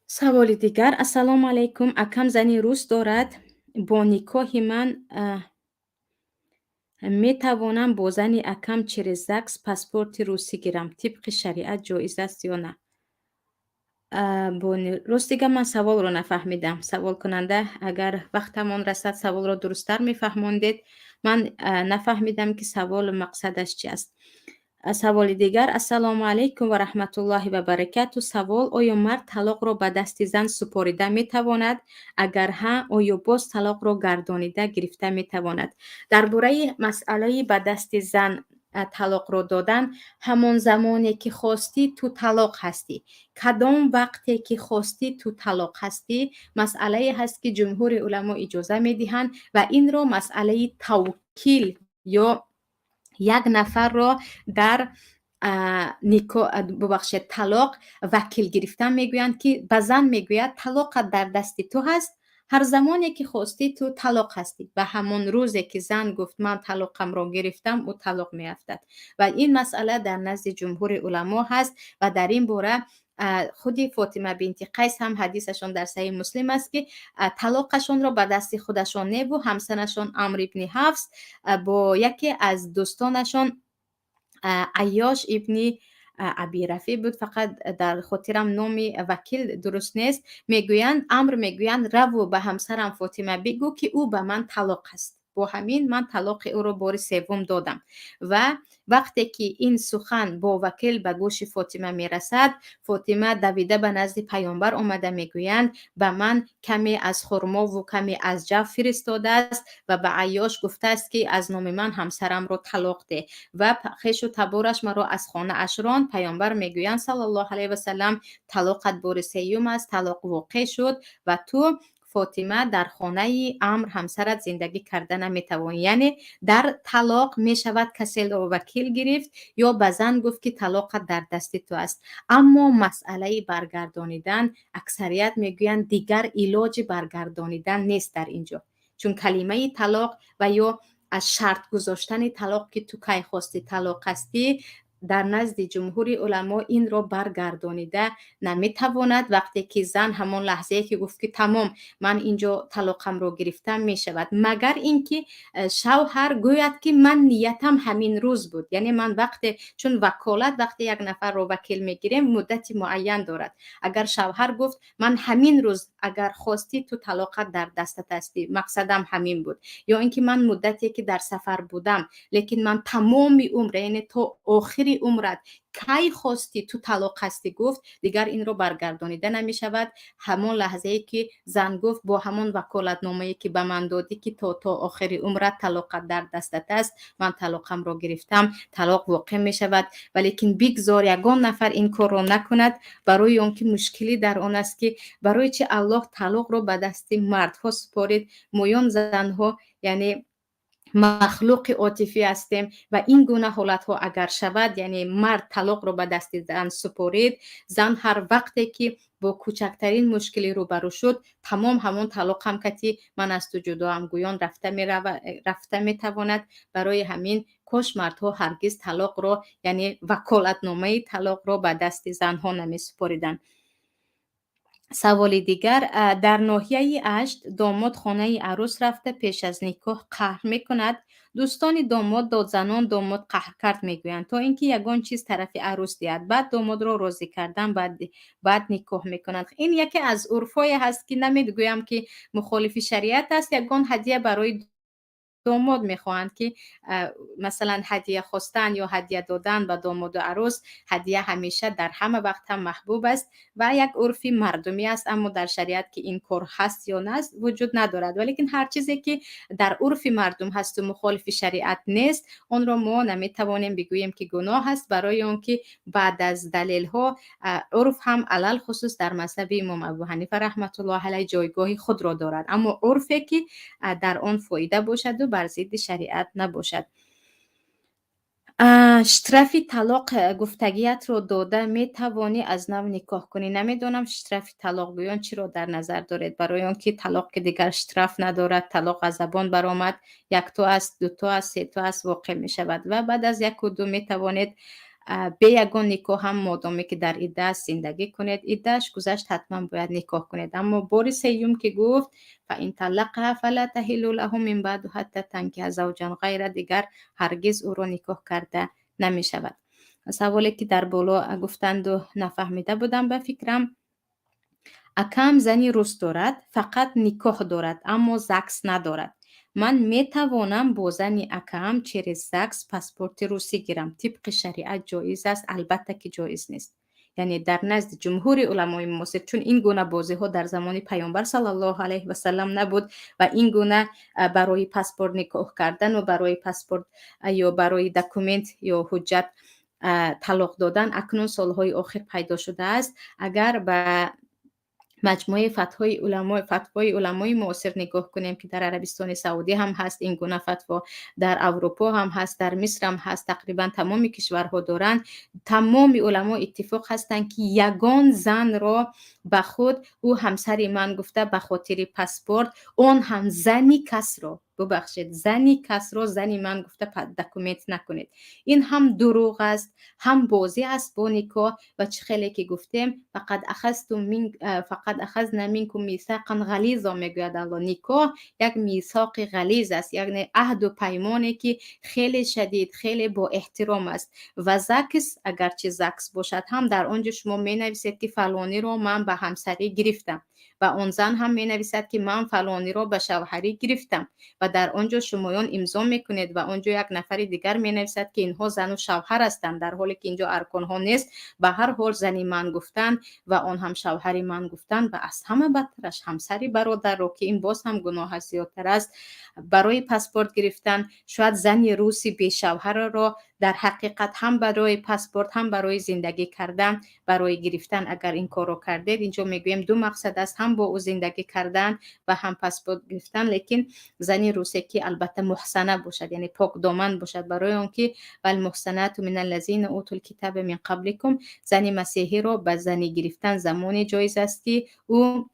سوال دیگر، السلام علیکم، اکم زنی روس دارد، با نکاح من می توانم با زن اکم چرزکس پاسپورت روسی گیرم، طبق شریعت جایز است یا نه؟ راست دیگه من سوال رو نفهمیدم. سوال کننده اگر وقتمون رسد سوال رو درست‌تر میفهموندید. من نفهمیدم که سوال مقصدش چی است. سوال دیگر، السلام علیکم و رحمت الله و برکاته. سوال، آیا مرد طلاق را به دست زن سپاریده می تواند؟ اگر ها، آیا باز طلاق را گردانیده گرفته می تواند؟ درباره مسئله به دست زن طلاق را دادن، همون زمانی که خواستی تو طلاق هستی، کدام وقتی که خواستی تو طلاق هستی، مسئله هست که جمهور علما اجازه می دهند و این را مسئله توکیل یا یک نفر را در ببخشید طلاق وکیل گرفتن میگویند که به زن میگوید طلاق در دست تو هست، هر زمانی که خواستی تو طلاق هستی و همون روزی که زن گفت من طلاقم را گرفتم و طلاق میافتد و این مسئله در نزد جمهور علما هست و در این باره خودی فاطمه بنت قیس هم حدیثشون در صحیح مسلم است که طلاقشون را به دست خودشان نه و همسرشون عمرو ابن حفص با یکی از دوستانشون عیاش ابن ابی رفیع بود، فقط در خاطرم نام وکیل درست نیست، میگویند عمرو میگویند رو به همسرم فاطمه بگو که او به من طلاق است، با همین من طلاق او را بار سوم دادم. و وقتی که این سخن با وکیل به گوش فاطمه میرسد، فاطمه دویده به نزد پیامبر آمده میگویند به من کمی از خرما و کمی از جو فرستاده است و به عیاش گفته است که از نام من همسرم را طلاق ده و خویش و تبارش مرا از خانه اشران. پیامبر میگویند صلی الله علیه و سلم طلاقت بار سوم است، طلاق واقع شد و تو فاطمه در خانه عمرو همسرت زندگی کردن نمیتوانی. یعنی در طلاق میشود کسی را وکیل گرفت یا به زن گفت که طلاق در دست تو است. اما مسئله برگردانیدن اکثریت میگویند دیگر علاج برگردانیدن نیست در اینجا، چون کلمه طلاق و یا از شرط گذاشتن طلاق که تو کی خواستی طلاق هستی در نزد جمهور علما این را برگردانیده نمیتواند. وقتی که زن همان لحظه که گفت که تمام من اینجا طلاقم رو گرفتم می شود، مگر اینکه شوهر گوید که من نیتم همین روز بود. یعنی من چون وکالت وقتی یک نفر رو وکیل میگیریم مدتی معین دارد. اگر شوهر گفت من همین روز اگر خواستی تو طلاقت در دستت هستی، مقصدم همین بود، یا اینکه من مدتی که در سفر بودم لیکن من تمام عمر، یعنی تو آخری عمرت کی خواستی تو طلاق هستی گفت، دیگر این رو برگردانیده نمی شود. همون لحظه ای که زن گفت با همون وکالت نامه‌ای که به من دادی که تو آخری عمرت طلاقت در دستت است، من طلاقم رو گرفتم، طلاق واقع می شود. ولیکن بگذار یگان نفر این کار رو نکند، برای اون که مشکلی در آن است که برای چه الله طلاق رو به دست مردها سپارید. مویان زنها یعنی مخلوق عاطفی هستیم و این گونه حالت ها اگر شود، یعنی مرد طلاق رو به دست زن سپارید، زن هر وقتی که با کوچکترین مشکلی روبرو شد تمام همون طلاق هم کتی من از تو جدا هم گویان رفته می تواند. برای همین کاش مردها هرگز طلاق رو، یعنی وکالت نامه طلاق رو به دست زن ها نمی سپاریدن. سوال دیگر، در ناحیه 8 داماد خانه عروس رفته پیش از نکاح قهر میکند. دوستان داماد دادزنان داماد قهر کرد میگویند تا اینکه یگان چیز طرف عروس دهد، بعد داماد را راضی کردن، بعد نکاح میکنند. این یکی از عرفای هست که نمیگویم که مخالف شریعت است. یگان هدیه برای داماد میخواهند که مثلا هدیه خواستن یا هدیه دادن به داماد و عروس، هدیه همیشه در همه وقت هم محبوب است و یک عرفی مردمی است، اما در شریعت که این کار هست یا نه وجود ندارد. ولیکن هر چیزی که در عرف مردم هست و مخالف شریعت نیست، اون را ما نمیتوانیم بگوییم که گناه است، برای اون که بعد از دلیل ها عرف هم علل خصوص در مذهب امام ابو حنیفه رحمت الله علیه جایگاه خود را دارد، اما عرفی که در آن فایده باشد و بر ضد شریعت نباشد. شترفی طلاق گفتگیت رو داده می توانی از نو نکاح کنی. نمیدونم شترفی طلاق گویان چی رو در نظر دارید، برای اون که طلاق که دیگر شترف ندارد، طلاق از زبان برآمد، یک تا است، دو تا است، سه تا است واقع می شود و بعد از یک و دو می توانید به یگان نکاح هم مادامی که در عده است زندگی کنید، عده‌اش گذشت حتما باید نکاح کنید. اما بار سیوم که گفت فإن طلقها فلا تحل له من بعد حتی تنکح زوجا غیر، دیگر هرگز او را نکاح کرده نمی شود. سوالی که در بالا گفتند و نفهمیده بودم به فکرم، اکم زنی روس دارد، فقط نکاح دارد اما زکس ندارد. من می توانم با زن اکم چیر زکس پاسپورت روسی گیرم. طبق شریعت جایز است؟ البته که جایز نیست. یعنی در نزد جمهور علمای معاصر، چون این گونه بازی ها در زمان پیامبر صلی الله علیه و سلم نبود و این گونه برای پاسپورت نکاح کردن و برای پاسپورت یا برای دکومنت یا حجت طلاق دادن اکنون سالهای آخر پیدا شده است. اگر به مجموعه فتوای علمای معاصر نگاه کنیم که در عربستان سعودی هم هست این گونه فتوا، در اروپا هم هست، در مصر هم هست، تقریبا تمام کشورها دارند، تمام علما اتفاق هستند که یگان زن را به خود او همسری من گفته به خاطر پاسپورت، اون هم زنی کس را، ببخشید زنی کس را زنی من گفته دکومنت نکنید. این هم دروغ است، هم بازی است با نکاح و چه خیلی که گفتیم فقط اخذنا منکم میثاقا غلیظا میگوید الله. نکاح یک میثاق غلیظ است، یعنی عهد و پیمانی که خیلی شدید، خیلی با احترام است. و زکس اگرچه زکس باشد هم در آنجا شما می نویسید که فلانی رو من به همسری گرفتم و اون زن هم می نویسد که من فلانی رو به شوهری گرفتم و در آنجا شمایان امضا میکنید و آنجا یک نفر دیگر می نویسد که اینها زن و شوهر هستند، در حالی که اینجا ارکان ها نیست. به هر حال زنی من گفتن و آن هم شوهری من گفتن و از همه بدترش همسری برادر رو که این باز هم گناه زیادتر است. برای پاسپورت گرفتن شاید زن روسی به شوهر را در حقیقت هم برای پاسپورت هم برای زندگی کردن، برای گرفتن اگر این کارو کردید، اینجا میگویم دو مقصد است، هم با او زندگی کردن و هم پاسپورت گرفتن. لیکن زنی روسی که البته محسنه باشد، یعنی پاک دامن باشد، برای اون که والمحسنات من الذین اوتوا الکتاب من قبلکم، زنی مسیحی رو به زنی گرفتن زمانی جایز است که او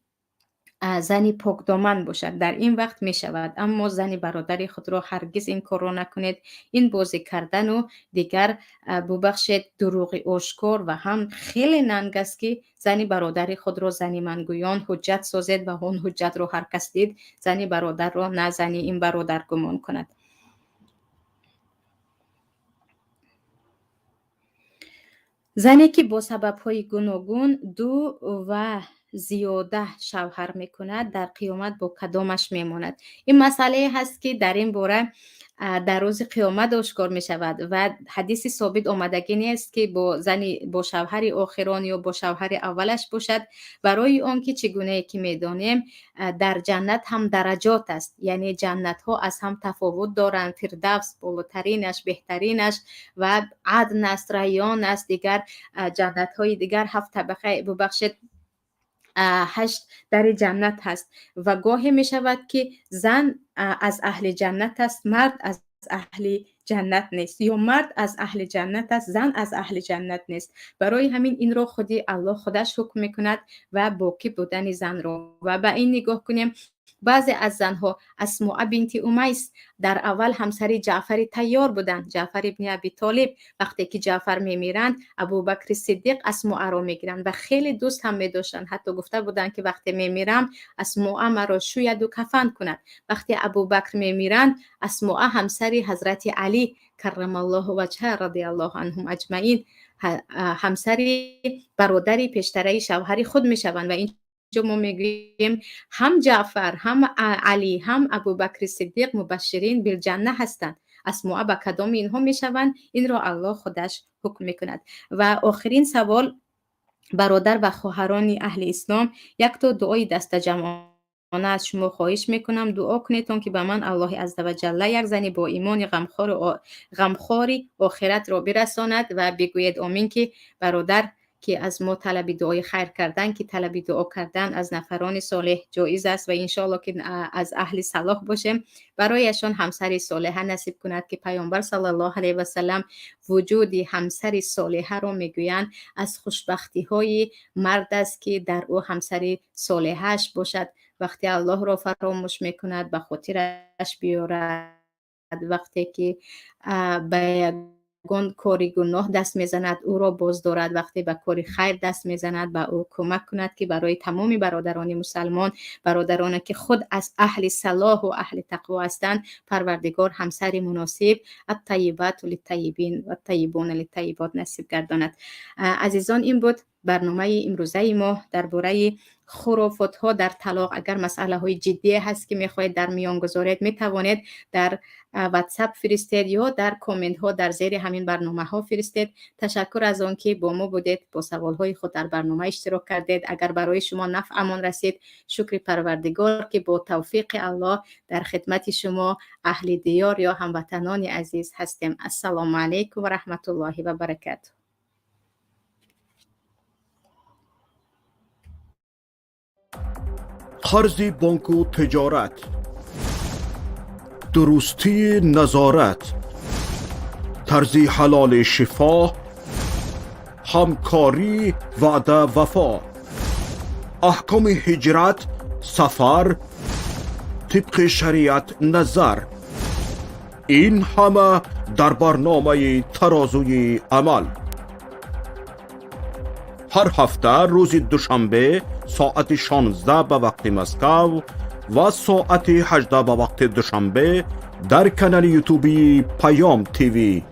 زنی پاکدامن باشد در این وقت می شود، اما زنی برادر خود را هرگز این کار را نکنید. این بازی کردن و دیگر ببخشید دروغ آشکار و هم خیلی ننگ است که زنی برادر خود را زنی منگویان حجت سازد و اون حجت را هر کس دید زنی برادر را نه زنی این برادر گمان کند. زنی که با سبب‌های گوناگون دو و زیاده شوهر میکند در قیامت با کدامش میماند؟ این مسئله هست که در این باره در روز قیامت آشکار می شود و حدیث ثابت آمدگی نیست که با زنی با شوهر آخران یا با شوهر اولش باشد. برای آن که چگونه که میدانیم در جنت هم درجات است، یعنی جنت ها از هم تفاوت دارند. فردوس بالاترینش بهترینش و عدن است، ریان است، دیگر جنت های دیگر 7 طبقه ببخشید 8 در جنت هست و گاهی می شود که زن از اهل جنت است، مرد از اهل جنت نیست، یا مرد از اهل جنت است، زن از اهل جنت نیست. برای همین این رو خودی الله خودش حکم می کند و باقی بودن زن رو. و به این نگاه کنیم بعضی از زنها اسماء بنت امیس در اول همسر جعفر تیار بودند، جعفر ابن ابی طالب. وقتی که جعفر میمیرند ابوبکر صدیق اسماء را میگیرند و خیلی دوست هم میداشتند، حتی گفته بودند که وقتی میمیرم اسماء مرا شوید و کفن کند. وقتی ابوبکر میمیرند اسماء همسر حضرت علی کرم الله وجهه رضی الله عنهم اجمعین همسر برادری پیشتره شوهر خود میشوند و این ما میگوییم هم جعفر هم علی هم ابوبکر صدیق مبشرین بالجنه هستند. اسماء به کدام اینها میشوند؟ این را الله خودش حکم میکند. و آخرین سوال برادر و خواهران اهل اسلام، یک تا دعای دست جمعانه از شما خواهش میکنم دعا کنید تا که به من الله عزوجل یک زنی با ایمان غمخواری آخرت را برساند و بگوید آمین که برادر که از ما طلب دعای خیر کردن، که طلب دعا کردن از نفران صالح جایز است و انشاءالله که از اهل صلاح باشیم، برایشان همسر صالحه نصیب کند که پیامبر صلی الله علیه و سلم وجود همسر صالحه را میگویند از خوشبختی های مرد است که در او همسر صالحش باشد. وقتی الله را فراموش میکند به خاطرش بیارد، وقتی که به کاری گناه دست میزند او را باز دارد، وقتی به کاری خیر دست میزند به او کمک کند که برای تمام برادران مسلمان، برادران که خود از اهل صلاح و اهل تقوا هستند، پروردگار همسر مناسب الطیبات للطیبین و الطیبون للطیبات نصیب گرداند. عزیزان این بود برنامه امروزه ما درباره خرافات ها در طلاق. اگر مسئله های جدی هست که میخواهید در میان گذارید میتوانید در واتساپ فرستید یا در کامنت ها در زیر همین برنامه ها فرستید. تشکر از آن که با ما بودید، با سوال های خود در برنامه اشتراک کردید. اگر برای شما نفعمان رسید شکر پروردگار که با توفیق الله در خدمت شما اهل دیار یا هموطنان عزیز هستیم. السلام علیکم و رحمت الله و برکاته. قرض بانک و تجارت، درستی نظارت، طرز حلال شفا، همکاری وعده وفا، احکام هجرت، سفر، طبق شریعت نظر، این همه در برنامه ترازوی عمل. هر هفته روز دوشنبه ساعت 16 به وقت مسکو و ساعت 18 به وقت دوشنبه در کانال یوتیوبی پیام تیوی